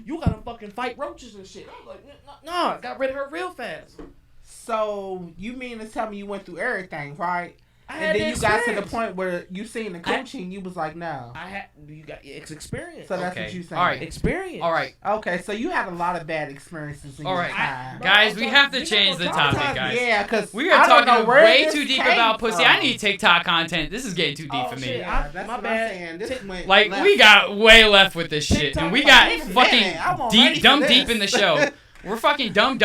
you gotta fucking fight roaches and shit. I was like, no, I got rid of her real fast.
So you mean to tell me you went through everything, right? And then you got to the point where you seen the coaching, you was like, no.
You got it's experience.
So that's
Okay.
what you saying.
All right.
Experience.
All right.
Okay, so you had a lot of bad experiences in
All
your
right.
time.
Guys, we have to change the topic, guys.
Yeah, because
We are talking way too deep about pussy. I need TikTok content. This is getting too deep for me.
Shit.
Yeah, that's
my
what
bad.
I'm saying. This went
Like,
left.
we got way left with this shit. And we got
Wait a minute, I'm
fucking
ready
dumb
for
deep
this.
in the show. We're fucking dumb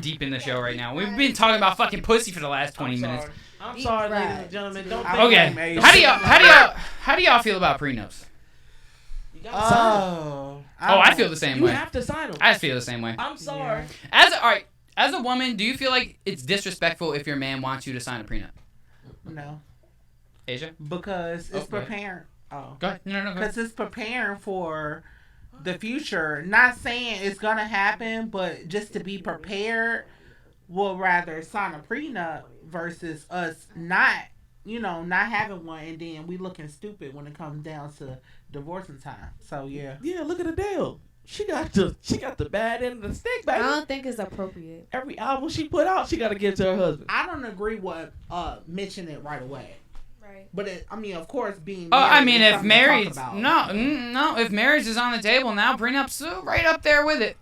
deep in the show right now. We've been talking about fucking pussy for the last 20 minutes.
I'm
Deep
sorry,
fried.
ladies and gentlemen. Don't think
Okay. How do y'all feel about prenups?
You gotta sign them.
Oh.
I feel the same
You
way.
have to sign them.
I feel the same way.
I'm sorry.
As a woman, do you feel like it's disrespectful if your man wants you to sign a prenup?
No.
Asia?
Because it's
go ahead.
preparing. Oh.
Go ahead. No, go ahead.
Because it's preparing for the future. Not saying it's going to happen, but just to be prepared, we'll rather sign a prenup versus us not having one, and then we looking stupid when it comes down to divorcing time. So, yeah.
Yeah, look at Adele. She got the bad end of the stick,
I
baby.
don't think it's appropriate.
Every album she put out, she got to give to her husband.
I don't agree with mentioning it right away.
Right.
But, of course, being
Oh,
married
I mean,
is
if
something to
marriage,
talk about.
no, if marriage is on the table now, prenups right up there with it.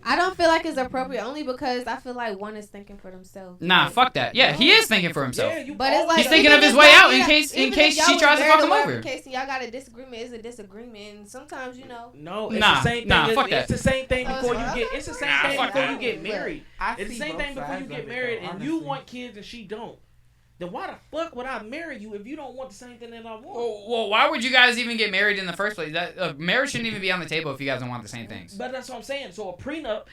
I don't feel like it's appropriate only because I feel like one is thinking for themselves.
Nah,
Like,
fuck that. Yeah, he is thinking for himself.
Yeah, you
But it's like
He's thinking
even
of his
if
way
y'all-
out in
yeah,
case
even if
she
y'all was
tries to
married
fuck
or
him
whatever
over.
the case and y'all got a disagreement, it's a disagreement. And sometimes
No, it's
Nah,
the same thing.
nah, fuck
It's the same thing
that.
before you get. It's the same
Nah,
thing
fuck
before
that.
you get married.
I
It's the
see
same
both
thing before you
sides
get
of it,
married,
though,
and you
honestly.
want kids and she don't. Then why the fuck would I marry you if you don't want the same thing that I want?
Well, why would you guys even get married in the first place? That marriage shouldn't even be on the table if you guys don't want the same things.
But that's what I'm saying. So a prenup,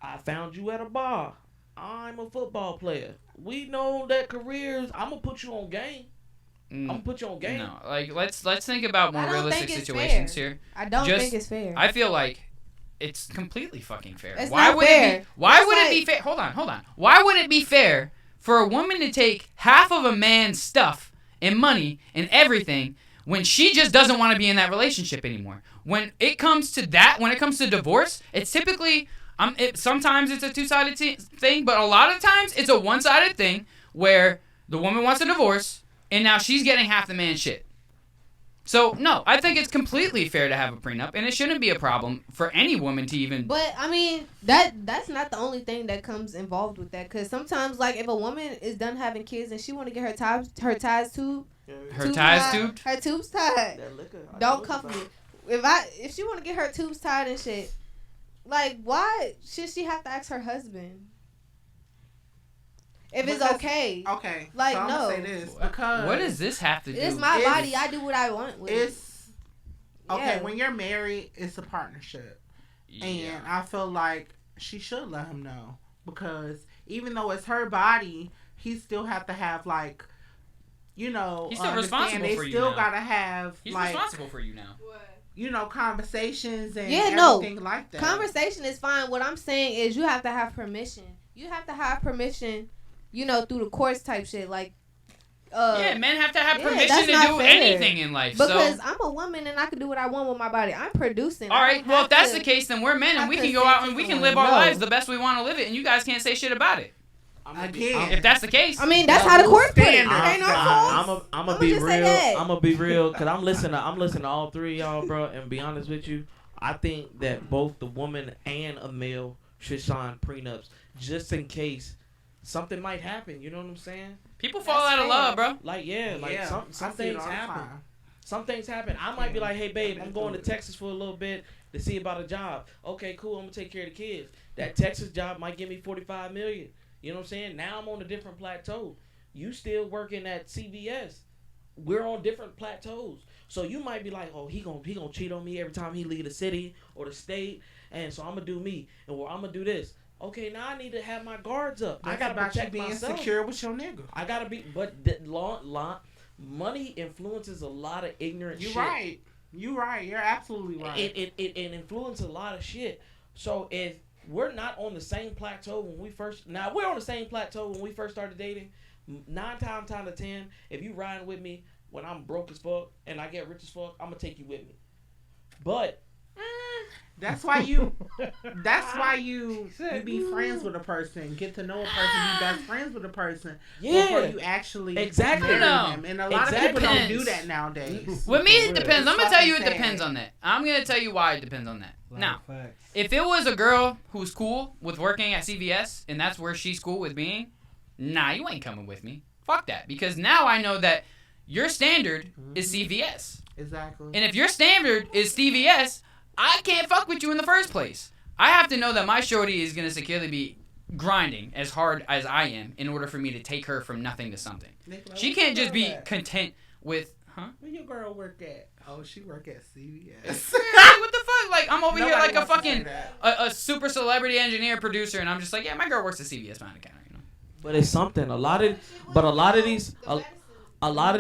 I found you at a bar. I'm a football player. We know that careers. I'm gonna put you on game. I'm gonna put you on game.
No, like let's think about more
I don't
realistic
think it's
situations
fair.
here.
I don't
Just-
think it's fair.
I feel like it's completely fucking fair.
It's
Why
not
would
fair.
it be? Why
It's
would it
like-
be fair? Hold on. Why would it be fair for a woman to take half of a man's stuff and money and everything when she just doesn't want to be in that relationship anymore? When it comes to divorce, it's typically sometimes it's a two-sided thing, but a lot of times it's a one-sided thing where the woman wants a divorce and now she's getting half the man's shit. So, no, I think it's completely fair to have a prenup, and it shouldn't be a problem for any woman to even...
But I mean that's not the only thing that comes involved with that. Because sometimes, like, if a woman is done having kids and she want to get her ties tubed,
Her ties tubed?
her tubes tied. Don't cuff me. If she want to get her tubes tied and shit, like, why should she have to ask her husband if it's
Because-
okay?
Okay.
Like,
so I'm
no.
gonna say this because
What does this have to do?
It's my
It's-
body. I do what I want with it.
it's okay
Yeah.
when you're married. It's a partnership, and I feel like she should let him know because even though it's her body, he still have to have like,
He's still
understand
responsible
they
for you
still
now.
gotta have
He's
like
responsible for you now.
conversations and
Yeah, no.
everything like that.
Conversation is fine. What I'm saying is you have to have permission. You have to have permission, through the course type shit. Like,
Yeah, men have to have
yeah,
permission
that's
to
not
do
fair.
anything in life.
because
So,
I'm a woman and I can do what I want with my body. I'm producing.
all
I
right,
don't
well,
have
if that's
to-
the case, then we're men and
have
we
to
can go
say
out
to
and we can
someone,
live our
no.
lives the best we want to live it, and you guys can't say shit about it.
Again,
If that's the case,
I mean, that's how the court put it. It
standard.
ain't our fault.
I'm
I'ma
gonna be
just say
real.
that.
I'm gonna be real because I'm listening to all three of y'all, bro. And be honest with you, I think that both the woman and a male should sign prenups just in case something might happen. You know what I'm saying?
people fall
That's
out of
fair.
love, bro.
Like
I
some
see it
things
all the
happen.
time.
Some things happen. I might be like, hey babe,
I've
I'm
been
going to
through it.
Texas for a little bit to see about a job. Okay, cool. I'm gonna take care of the kids. That Texas job might give me $45 million. You know what I'm saying? Now I'm on a different plateau. You still working at CVS. We're on different plateaus. So you might be like, oh, he gonna cheat on me every time he leave the city or the state, and so I'm gonna do me, and I'm gonna do this. Okay, now I need to have my guards up.
That's
I gotta
about
protect
you being
myself.
secure with your nigga.
I gotta be, but money influences a lot of ignorant
You
shit.
right. You right. You're absolutely right.
It influences a lot of shit. So if we're not on the same plateau when we first, now we're on the same plateau when we first started dating. 9 times out of 10, if you riding with me when I'm broke as fuck and I get rich as fuck, I'm gonna take you with me. But
That's why you. That's why you be friends with a person, get to know a person, be best friends with a person before you actually marry them. And a lot of people don't do that nowadays.
With me, it depends. I'm gonna tell you it depends on that. I'm gonna tell you why it depends on that. Now, if it was a girl who's cool with working at CVS and that's where she's cool with being, nah, you ain't coming with me. Fuck that. Because now I know that your standard is CVS.
Exactly.
And if your standard is CVS, I can't fuck with you in the first place. I have to know that my shorty is going to securely be grinding as hard as I am in order for me to take her from nothing to something. She can't just be content with,
Where your girl work at? Oh, she work at CVS.
What the fuck? Like, I'm over here like a fucking, a super celebrity engineer producer, and I'm just like, yeah, my girl works at CVS behind the counter, you know?
But it's something. A lot of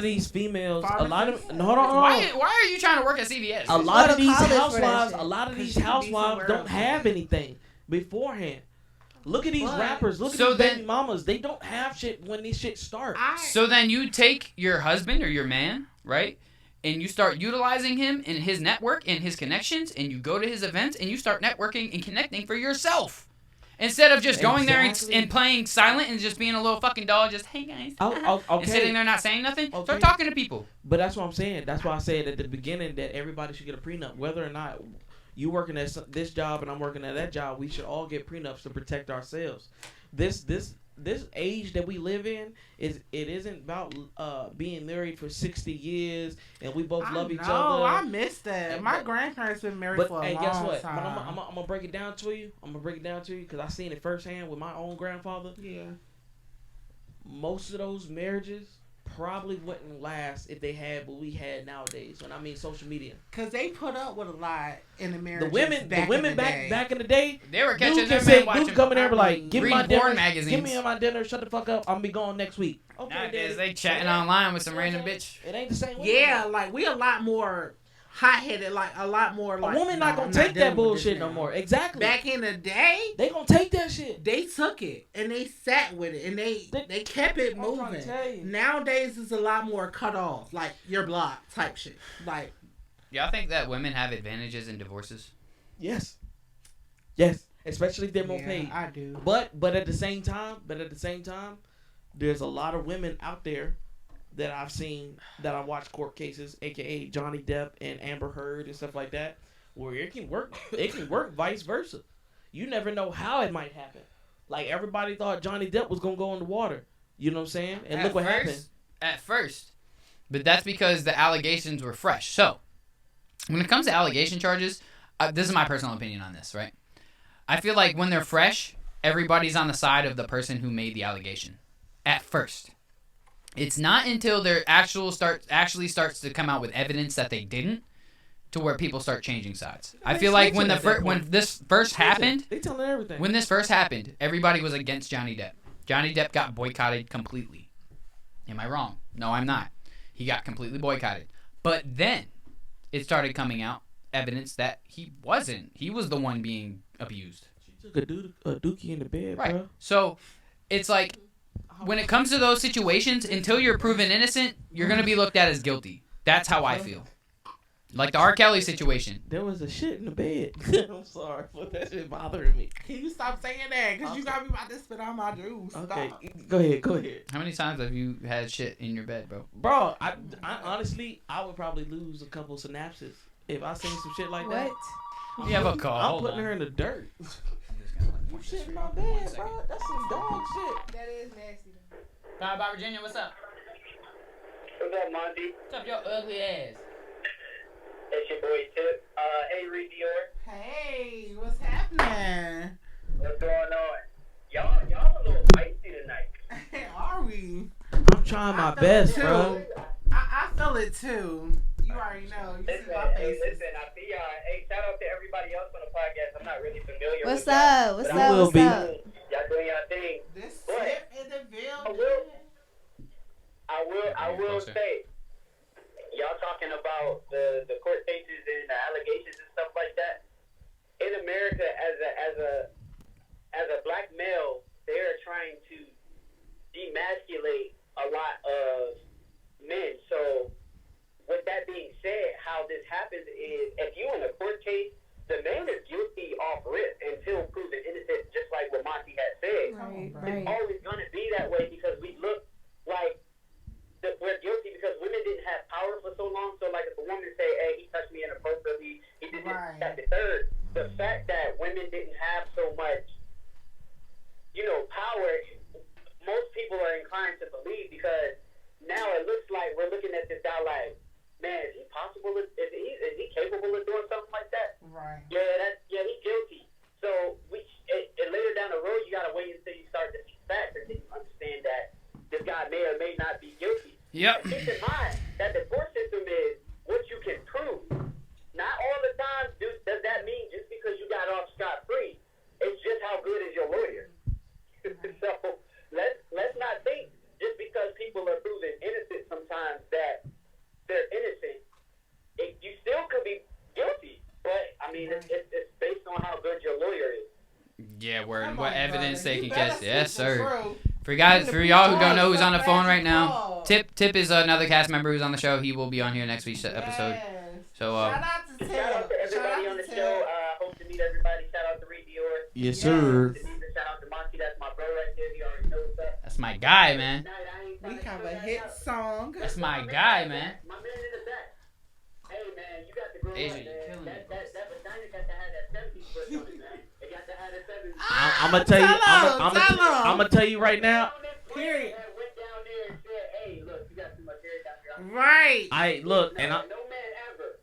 these females, hold on.
Why are you trying to work at CVS?
A lot of these housewives don't have anything beforehand. Look at these rappers. Look at these baby mamas. They don't have shit when these shit start.
So then you take your husband or your man, right? And you start utilizing him and his network and his connections, and you go to his events and you start networking and connecting for yourself. Instead of just going there and playing silent and just being a little fucking dog, just, hey guys, and sitting there not saying nothing, start talking to people.
But that's what I'm saying. That's why I said at the beginning that everybody should get a prenup. Whether or not you working at this job and I'm working at that job, we should all get prenups to protect ourselves. This age that we live in it isn't about being married for 60 years and we both love each other.
No, I missed that. My grandparents been married for a long
guess what?
time.
I'm gonna break it down to you. Because I seen it firsthand with my own grandfather.
Yeah.
Most of those marriages probably wouldn't last if they had what we had nowadays. When I mean social media,
because they put up with a lot in the marriage.
The women back in the day,
they were catching
their
men watching.
Dude come in there and be like, give me my dinner,
magazines.
give me my dinner, shut the fuck up, I'm gonna be gone next week.
Okay, nowadays they chatting online with some random bitch.
It ain't the same way.
Yeah, like we a lot more hot-headed, like a lot more like...
A woman not gonna take that bullshit no more. Exactly.
Back in the day...
They gonna take that shit.
They took it, and they sat with it, and they kept it moving. Nowadays, it's a lot more cut off, like, you're blocked type shit. Like...
Y'all think that women have advantages in divorces?
Yes. Yes. Especially if they're more paid.
I do.
But at the same time, there's a lot of women out there that I've seen, that I watched court cases, aka Johnny Depp and Amber Heard and stuff like that, where it can work vice versa. You never know how it might happen. Like, everybody thought Johnny Depp was gonna go in the water. You know what I'm saying? And look what happened.
At first. But that's because the allegations were fresh. So, when it comes to allegation charges, this is my personal opinion on this, right? I feel like when they're fresh, everybody's on the side of the person who made the allegation. At first. It's not until there actually starts to come out with evidence that they didn't, to where people start changing sides. I feel like when this first happened,
they telling everything.
When this first happened, everybody was against Johnny Depp. Johnny Depp got boycotted completely. Am I wrong? No, I'm not. He got completely boycotted. But then it started coming out evidence that he wasn't. He was the one being abused.
She took a dookie in the bed,
right,
bro.
So it's like, when it comes to those situations, until you're proven innocent, you're going to be looked at as guilty. That's how I feel. Like the R. Kelly situation.
There was a shit in the bed. I'm sorry, but that shit bothering me.
Can you stop saying that? Because you got me about to spit out my juice.
Okay,
stop.
Go ahead.
How many times have you had shit in your bed, bro?
Bro, I honestly, I would probably lose a couple synapses if I seen some shit like that.
You have a call.
I'm putting her in the dirt. You shit in my bed, bro. That's some dog shit.
That is nasty.
Bye, Virginia. What's up?
What's up, Monty?
What's up, your ugly ass?
It's your boy Tip. Hey, Dior.
Hey, what's happening?
What's going on? Y'all a little feisty tonight.
Are we?
I'm trying my best, bro.
I feel it too. You already know. You see my face.
Listen, I see y'all. Hey, shout out to everybody else on the podcast. I'm not really familiar
with
y'all.
What's up?
Y'all doing y'all thing.
This Tip in the building.
I will say, y'all talking about the court cases and the allegations and stuff like that. In America, as a black male, they're trying to demasculate a lot of men. So, with that being said, how this happens is if you in a court case that, the third, the fact that women didn't have so much, power, most people are inclined to believe because now it looks like we're looking at this guy like, man, is he possible? Is he capable of doing something like that?
Right.
Yeah, he's guilty. So later down the road, you gotta wait until you start to see facts and then you understand that this guy may or may not be guilty.
Yep.
Keep in mind that the court system is what you can prove. Not all the time does that mean just because you got off scot-free. It's just how good is your lawyer. So let's not think just because people are proven innocent sometimes that they're innocent. You still could be guilty, but I mean it's based on how good your lawyer is.
Yeah, word.
Come
What
on,
evidence
brother.
they
You
can
better
catch. Yes,
speak the
sir.
truth.
For y'all who don't know who's on the phone right now,
Oh.
Tip is another cast member who's on the show. He will be on here next week's episode.
Yes.
So
Shout out to Tip.
Shout out to everybody on the show. Hope to meet everybody. Shout out to Dior.
Yes,
sir.
Shout out to Monty. That's my bro right there. He already knows that.
That's my guy, man.
We have a hit song.
That's my guy, man.
My man in the back. Hey man, you got to grow
Asia,
up,
you
man.
killing
That
it.
vagina got to have that 70s push on it, man. It got to have that 70s.
I'm gonna tell you.
Tell 'em.
I'm gonna tell you right now.
Period.
Went down there and said, "Hey, look, you got too much hair down here."
Right.
I look, and
No man ever.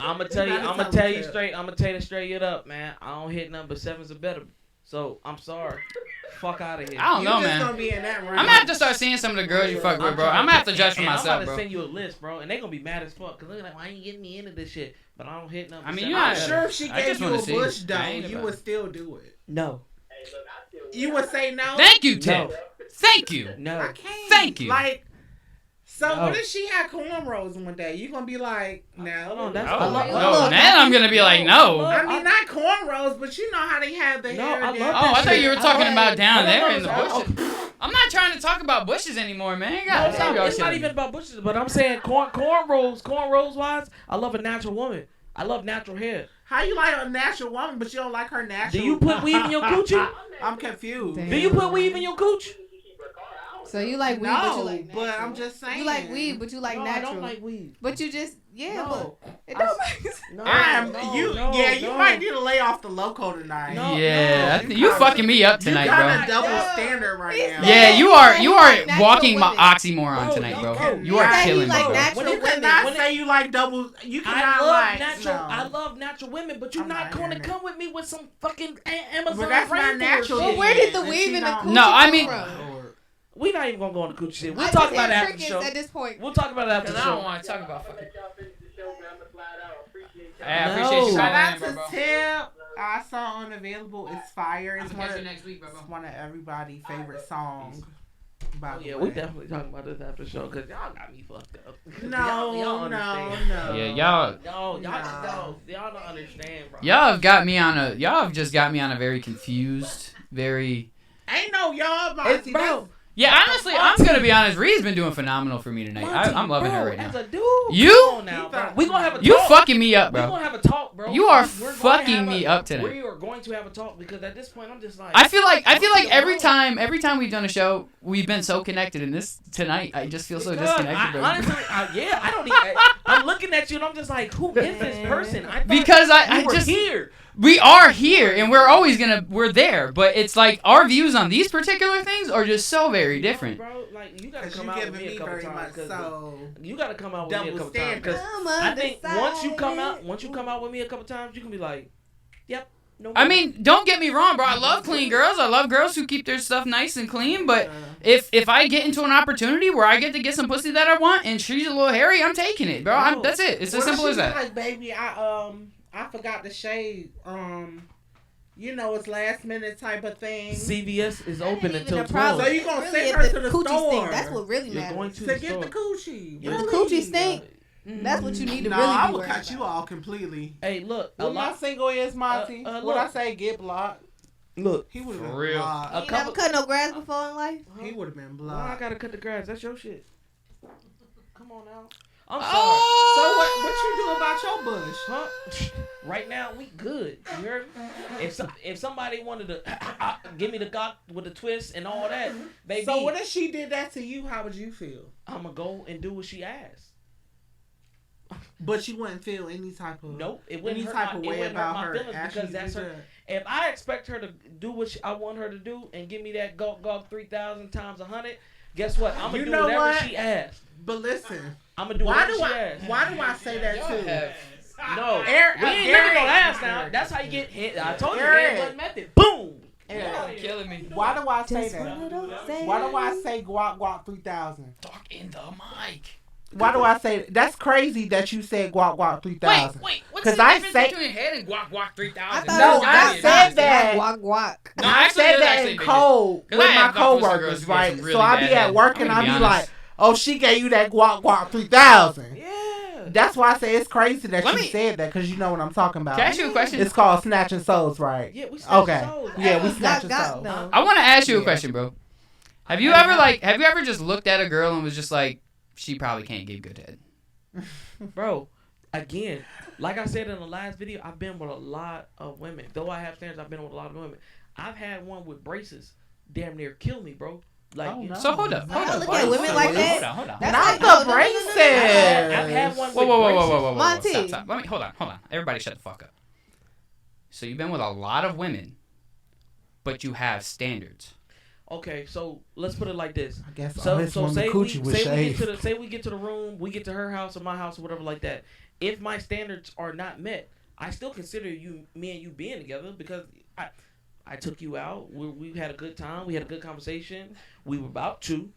I'm gonna tell you.
gotta
I'm gonna
tell
tell
the
you
tip.
straight. I'm gonna tell you straight it up, man. I don't hit nothing but 7s or better. So I'm sorry. Fuck out of here.
I don't
You
know,
just
man.
gonna be in that room.
I'm gonna have to start seeing some of the girls you fuck with, bro. I'm gonna have to judge for
And
myself,
I'm about
bro.
to send you a list, bro, and they gonna be mad as fuck. Cause they're like, why ain't you getting me into this shit? But I don't hit nothing.
I mean,
but
you
7s or
I'm
not-
better.
sure if she
I
gave
just
you
wanna
a
see.
bush
I
down,
ain't
you
about
would
it.
still do it.
No.
Hey, look, I feel
You would say no.
Thank you, Tip.
No.
Thank you.
No.
I can't.
Thank you.
Like, so
No.
what if she had cornrows one day? You gonna be like, no.
Hold on, that's
Oh,
I love,
no,
look,
now I'm gonna be like, no.
I mean, not cornrows, but you know how they have the
No,
hair.
I love
down.
Oh, I
that
thought you were
shit.
talking
I
about
love-
down
no,
there
no,
in the
no.
bushes. I'm not trying to talk about bushes anymore, man.
No,
God, save y'all
it's not
shit.
even about bushes, but I'm saying cornrows wise, I love a natural woman. I love natural hair.
How you like a natural woman, but you don't like her natural?
Do you put weave in your coochie?
I'm confused.
Damn.
Do you put weave in your cooch?
So you like weed, but you
No,
like
but
natural.
I'm just saying.
You like weed, but you like
no,
natural.
I don't like weave.
But you just
No.
but it don't make sense.
No,
I'm
no,
you.
no,
Yeah, you
no.
might need to lay off the loco tonight.
No.
Yeah,
no,
you
you
fucking me up
You
tonight,
got a
bro.
double
No.
standard right
He's
now.
not-
Yeah, you are
Natural
walking my
women.
oxymoron
Bro,
tonight, bro.
no,
You are
he
killing me,
like
bro.
natural
You
women.
cannot
When it-
say you like double. You
I
cannot
love
like
natural.
no.
I love natural women, but you're
I'm
not
not
going to
hearing
come with me with some fucking Amazon
But that's not
rainforest
natural.
shit.
But where did the
And
weave
she
and the
don't-
coochie
No, I
come
mean-
from?
We not even gonna go on the coochie shit. We'll
I
talk
just
about it
hear
after the
crickets
show.
at this point.
We'll talk about it after the
I don't
show.
want to talk about fucking.
Let y'all finish the show, man. I'm gonna slide out. Appreciate y'all.
Hey, I appreciate you
No.
Shout
calling
out
in,
to
bro.
Tip. I saw Unavailable. It's fire.
I'm
It's
gonna
one
catch
of
you next week, bro.
it's one of everybody's favorite songs. By
Oh,
the
yeah,
way.
we definitely talking about this after the show because y'all got me fucked up.
No,
y'all
no,
understand.
no.
Yeah,
Y'all
No.
don't understand, bro.
Y'all have just got me on a very confused, very.
Ain't no y'all,
It's,
Monty.
bro.
Yeah, honestly, I'm gonna be honest. Ree's been doing phenomenal for me tonight.
Monty,
I'm loving
bro,
her right
As
now.
a dude,
You?
come on now, bro. We gonna have a
You
talk.
fucking me up,
We
bro.
gonna have a talk, bro.
You are
We're going to
fucking
have
me
a-
up tonight.
We are going to have a talk because at this point I'm just like
I feel like every time we've done a show, we've been so connected. And this tonight, I just feel so
Because
disconnected, bro.
honestly, I don't. I'm looking at you and I'm just like, who is this person? I thought
Because I
you were
just
here.
we are here and we're there, but it's like our views on these particular things are just so very different.
No, bro, like you gotta
Because
come
you
out with
giving
me a
me
couple
very
times.
much
'Cause
so.
you gotta come out with me a
Double
couple times.
standard.
'Cause I think once you come out with me a couple times, you can be like, yep. No
I
more.
mean, don't get me wrong, bro. I love clean girls. I love girls who keep their stuff nice and clean. But if I get into an opportunity where I get to get some pussy that I want and she's a little hairy, I'm taking it, bro.
No.
That's it. It's as
What
simple
if
as
she be
that.
Like, baby, I forgot to shave. You know, it's last minute type of thing.
CVS is
That ain't
open
even
until
the
12.
problem.
So you gonna
Really,
send
if
her
the
to the
coochie
store.
stink, that's what really
You're
matters.
going to
To
the
get
store.
the coochie.
If the
Really?
coochie stink, that's what you need to
No,
really
I
be
would
worried
cut you
about.
off completely.
Hey, look, a
What my
lot.
single is, Monty?
look.
What I say, get blocked.
Look,
He would have
For
been
real.
blocked.
A
You never
couple-
cut no grass before in life?
He would have been
why I
blocked.
gotta cut the grass? That's your shit. Come on now. I'm sorry.
Oh!
So what you do about your bush?
Huh? Right now we good. You heard me? If somebody wanted to give me the cock with the twist and all that, baby,
So what if she did that to you? How would you feel?
I'ma go and do what she asked.
But you wouldn't feel any type of
Nope, it wouldn't
any
hurt
type
my,
of
it
way
wouldn't hurt
about
my
her
feelings
actually
because that's
do
her.
that.
If I expect her to do what I want her to do and give me that Gawk 3,000 times 100, guess what? I'm gonna
You
do
know
whatever
what?
she asks.
But listen,
I'm gonna do
why
whatever
do
she
I
asks.
why do I say that too?
No,
Eric,
we ain't
Eric-
never gonna ask now. That's how you get hit. I told you,
Eric.
headbutt method. Boom.
Eric,
Killing me.
why do I say
Just
that?
one of those days.
Why do I say Guap 3000?
Talk in the mic.
Why do I say that's crazy that you said Guap 3000?
Wait. What's
'Cause
the
I
difference
say-
between head and guac 3000?
I thought
No,
it was
I
guac,
said
guac,
that.
Guac, guac.
No,
I
actually,
said
that's
that
actually
in
big
code
'Cause
with
I
my
have got pussy girls
coworkers,
who get
right?
some really
So I be
bad
at
head.
work
I'm
and
gonna
I
be
be
honest.
like, "Oh, she gave you that Guap 3000."
Yeah.
That's why I say it's crazy that
Let
you
me-
said that because you know what I'm talking about.
Can I ask you a question?
It's called snatching souls, right?
Yeah, we snatch
Okay.
souls.
Yeah, we
Got,
snatching
got,
souls.
though.
I want to ask you a
Yeah.
question, bro. Have you ever just looked at a girl and was just like, she probably can't give good head?
Bro, again, like I said in the last video, I've been with a lot of women. Though I have standards, I've been with a lot of women. I've had one with braces damn near kill me, bro. Like,
Oh, no.
So hold up.
I look at women like that.
Hold on.
That's
Not
like,
the
no, no, no, no, no,
braces.
I've had one with braces.
Monty.
Stop. Let me hold on. Everybody shut the fuck up. So you've been with a lot of women, but you have standards.
Okay, so let's put it like this.
I guess
So,
all his
so
women
say
coochie was
we
shaved.
get to the room, we get to her house or my house or whatever like that. If my standards are not met, I still consider me and you being together because I took you out. We had a good time. We had a good conversation. We were about to.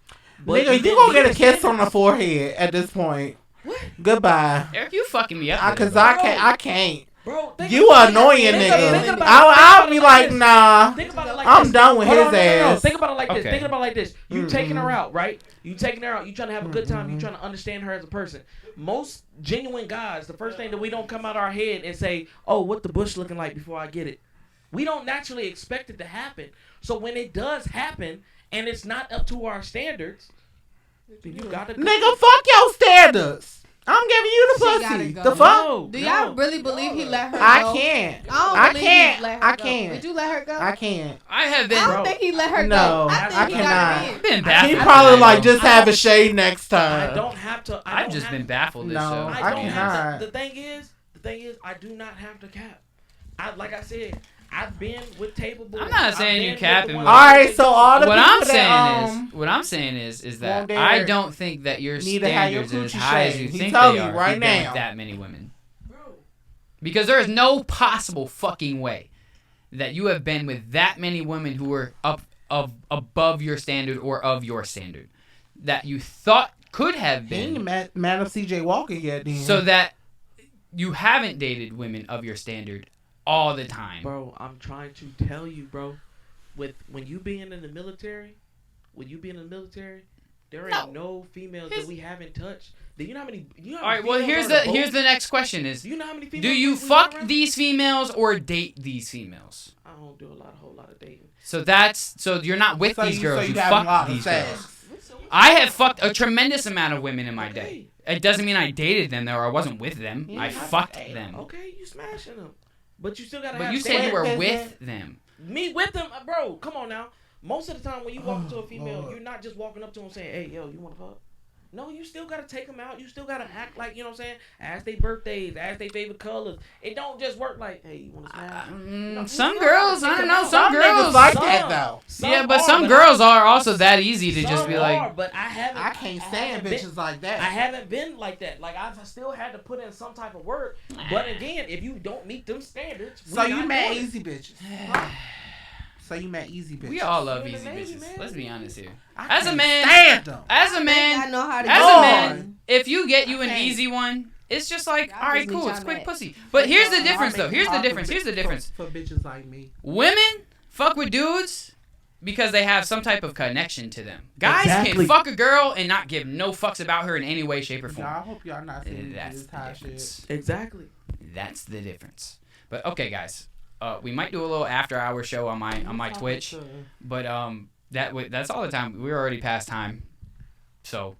Nigga, you
didn't
gonna
meet
get a
the
kiss on
standards.
the forehead at this point.
What?
Goodbye.
Eric, you fucking me up. there,
Cause
bro.
I can't.
Bro, think
You
about
a
it.
annoying
Think
nigga.
about it
I'll be like,
this.
nah.
Think about it like
I'm
this.
done with
Hold
his
on, no.
ass.
Think about it like this.
Okay.
Think about it like this. You taking her
Mm-mm.
out, right? You taking her out. You trying to have a good time. You trying to understand her as a person. Most genuine guys, the first thing that we don't come out our head and say, "Oh, what the bush looking like?" before I get it. We don't naturally expect it to happen. So when it does happen and it's not up to our standards, then you gotta go.
Nigga, fuck your standards. I'm giving you the
She gotta
pussy.
go.
The fuck?
No,
Do y'all
no.
really believe he let her
I
go?
can't.
I don't
I
believe
can't.
he let her
I
go.
can't.
Did you let her go?
I can't.
I have
I
been.
don't
Bro.
think he let her
No,
go. I think
I
he
cannot.
got her
I've
in.
been
He
baffled.
probably
with
like
that,
just
bro.
have a shade next
I
time.
don't have to.
I've just been baffled this
No,
show.
I
don't have
cannot.
to. The thing is, I do not have to cap. Like I said, I've been with table boys.
I'm not
I've
saying
been
you
with
capping,
the ones
but-
All
that
right,
they
so
do.
all the
What
people
I'm
that,
saying is that
won't dare
I don't think that your
need to have your
standards are as
coochie
high as
shaved.
you
He
think
told
they
you
are.
right
if you've been
now.
with that many women, because there is no possible fucking way that you have been with that many women who were above your standard or of your standard that you thought could have
He ain't
been,
man of CJ Walker yet. Then.
so that you haven't dated women of your standard all the time.
Bro, I'm trying to tell you, bro. When you being in the military, there ain't no females that we haven't touched. Do you know how many? You know how
All
many
right. Well,
females
here's
are on
the
boat?
next question: is
Do you know how many females?
do you
we
fuck
around?
these females or date these females?
I don't do a whole lot of dating.
So you're not with these girls. You
having a lot
fuck
of
these
sex.
girls. I have fucked a tremendous amount of women in my day. It doesn't mean I dated them or I wasn't with them.
You
I
have to
fucked
date
them.
Okay, you smashing them, but you still gotta.
But
have
you said you were
standards.
with them.
Me with them, bro. Come on now. Most of the time when you walk up to a female,
Lord.
you're not just walking up to them saying, "Hey, yo, you want to fuck?" No, you still gotta take them out. You still gotta act like, you know what I'm saying? Ask their birthdays, ask their favorite colors. It don't just work like, "Hey, you want to smash?" No,
Some
you
girls,
gotta
I don't
take
know.
them
Some
out.
girls
niggas like
Some-
that though.
Yeah, but
are,
some
I-
girls are also that easy to
some
just be
are,
like.
but I haven't.
I can't stand
haven't been-
bitches like that.
I haven't been like that. Like I've still had to put in some type of work. But again, if you don't meet them standards,
So
we
you
not
met
doing it.
easy bitches. So you met easy bitches.
We all love
You're the
easy
lady,
bitches.
man.
Let's be honest here.
I
As a
can't
man,
stand them.
as a
I
man,
know how to
as
get
a
on.
man, if you get you an
Okay.
easy one, it's just like,
Y'all
all right,
just need
cool, it's
y'all
quick
met.
pussy. But here's the
Y'all
difference,
make
though.
it
Here's the
hard
difference.
for
Here's the
bitches-
difference.
for bitches like me.
Women fuck with dudes because they have some type of connection to them. Guys
Exactly.
can fuck a girl and not give no fucks about her in any way, shape, or
Y'all,
form.
I hope y'all not seeing
That's
this
the
high shit.
difference.
Exactly.
That's the difference. But okay, guys, we might do a little after-hour show on my Twitch. But that's all the time. We're already past time, so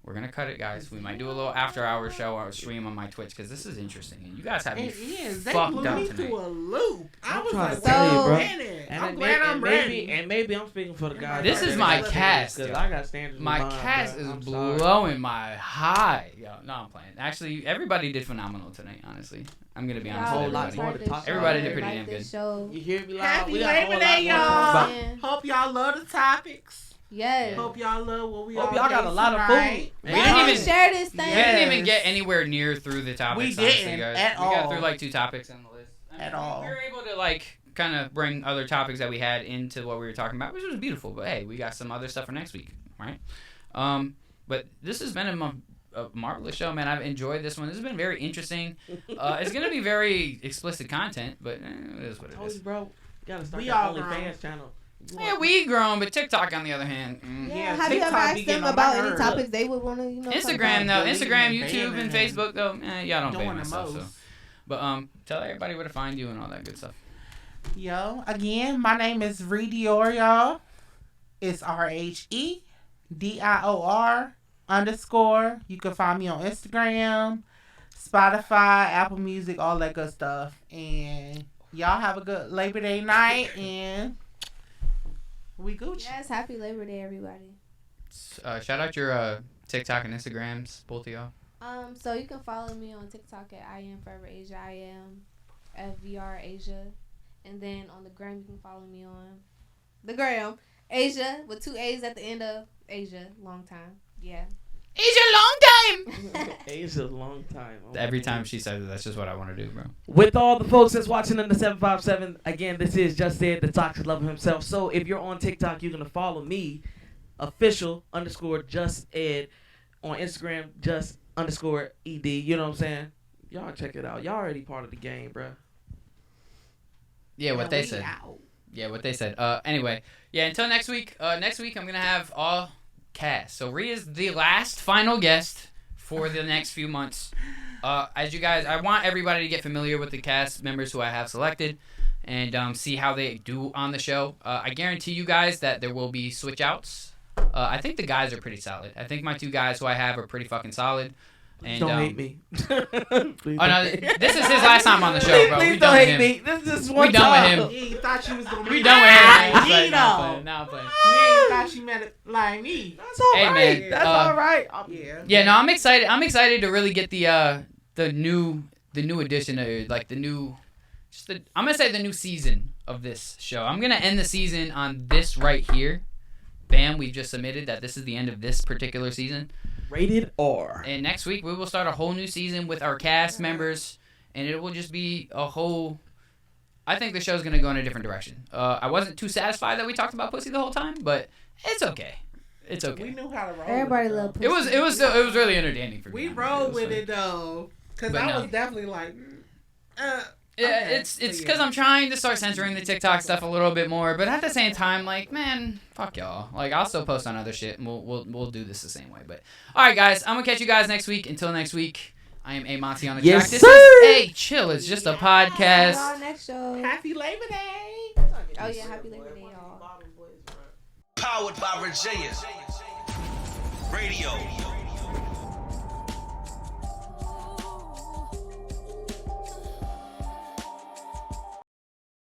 We're gonna cut it, guys. We might do a little after-hour show or stream on my Twitch because this is interesting, and you guys have me
It is. They
fucked
blew
up
me
tonight.
through a loop. I was
trying
like,
to tell you, bro.
wait a minute. I'm glad I'm ready.
And maybe I'm speaking for the guys.
This is my cast,
Because
yo.
I got standards.
My
in mind,
cast
bro.
is
I'm sorry.
blowing my high. Yo, no, I'm playing. Actually, everybody did phenomenal tonight. Honestly, I'm gonna be honest
Whole
with
lot
everybody.
more to talk
Everybody
about.
did pretty
like
damn
this
good.
Show.
You hear me loud?
Happy
We got a
Labor
whole
Day,
lot more to talk
y'all.
about.
Hope y'all love the topics.
Yes.
Hope y'all love what we
Hope
all
y'all got
gave
a lot of
tonight.
food.
We didn't even
share this thing.
We didn't even
Yes.
get anywhere near through the topics.
We
honestly,
didn't
guys.
at
We got
all.
through like 2 topics on the list.
At all.
We were able to like kind of bring other topics that we had into what we were talking about, which was beautiful. But hey, we got some other stuff for next week, right? But this has been a marvelous show, man. I've enjoyed this one. This has been very interesting. It's gonna be very explicit content, but it is what it
Oh,
is.
bro, you gotta start
We
your
all
OnlyFans channel.
Yeah, we grown, but TikTok on the other hand.
Yeah, have you ever
TikTok
asked
be
them
getting on
about
my
any
nerves.
topics they would want to, talk
Instagram
about?
though,
Deleting
Instagram,
and
YouTube, and
banning
Facebook though. Y'all don't ban
Doing the
myself, so.
most.
But tell everybody where to find you and all that good stuff.
Yo, again, my name is Dior, y'all. It's RHEDIOR_. You can find me on Instagram, Spotify, Apple Music, all that good stuff. And y'all have a good Labor Day night, and we Gucci.
Yes, happy Labor Day, everybody.
Shout out your TikTok and Instagrams, both of y'all.
So you can follow me on TikTok at I am Forever Asia. I am FVR Asia, and then on the gram you can follow me on the gram Asia with 2 A's at the end of Asia. Long time, yeah.
It's a long time.
It's a long time. Oh
Every
my
time
goodness.
she says it, that's just what I want to do, bro.
With all the folks that's watching in the 757, again, this is Just Ed, the Toxic Lover himself. So if you're on TikTok, you're going to follow me, official_Just Ed, on Instagram, just_ED. You know what I'm saying? Y'all check it out. Y'all already part of the game, bro.
Yeah, what they
We
said.
out.
Yeah, what they said. Anyway, yeah, until next week. Next week, I'm going to have all cast. So Rhea is the last final guest for the next few months. As you guys, I want everybody to get familiar with the cast members who I have selected and see how they do on the show. I guarantee you guys that there will be switch outs. I think the guys are pretty solid. I think my 2 guys who I have are pretty fucking solid. And,
Don't hate me. Please
Oh
don't
no,
hate me.
this is his last time on the show, bro.
Please
We
don't
done with
hate
him.
me. This is one
We done
time.
with him.
You ain't thought you was going to
We
be
done with him.
like
He's
me,
like, nah, I'm
though.
playing. Nah, I'm playing.
You ain't thought you met it like me.
That's all
Hey,
right.
man,
That's
uh,
all right.
Yeah.
Yeah, no, I'm excited. I'm excited to really get the new edition of like the new, I'm gonna say the new season of this show. I'm gonna end the season on this right here. Bam, we've just submitted that this is the end of this particular season.
Rated R.
And next week we will start a whole new season with our cast members, and it will just be a whole. I think the show's gonna go in a different direction. I wasn't too satisfied that we talked about pussy the whole time, but it's okay. It's
We
okay.
knew how to roll.
Everybody
with it,
love
though.
pussy.
It was really entertaining for me.
We
honestly.
rolled
was
with
funny.
it though, because
But
I
no.
was definitely like,
Yeah,
Okay,
it's
so
because
yeah.
I'm trying to start censoring the TikTok stuff a little bit more, but at the same time, like, man, fuck y'all. Like, I'll still post on other shit, and we'll do this the same way. But all right, guys, I'm gonna catch you guys next week. Until next week, I am A Monty on the
Yes,
track. This
sir.
is Hey Chill. It's just a
See
podcast.
y'all next show.
Happy Labor Day.
Oh yeah, happy Labor Day, y'all.
Powered by Virginia. Radio.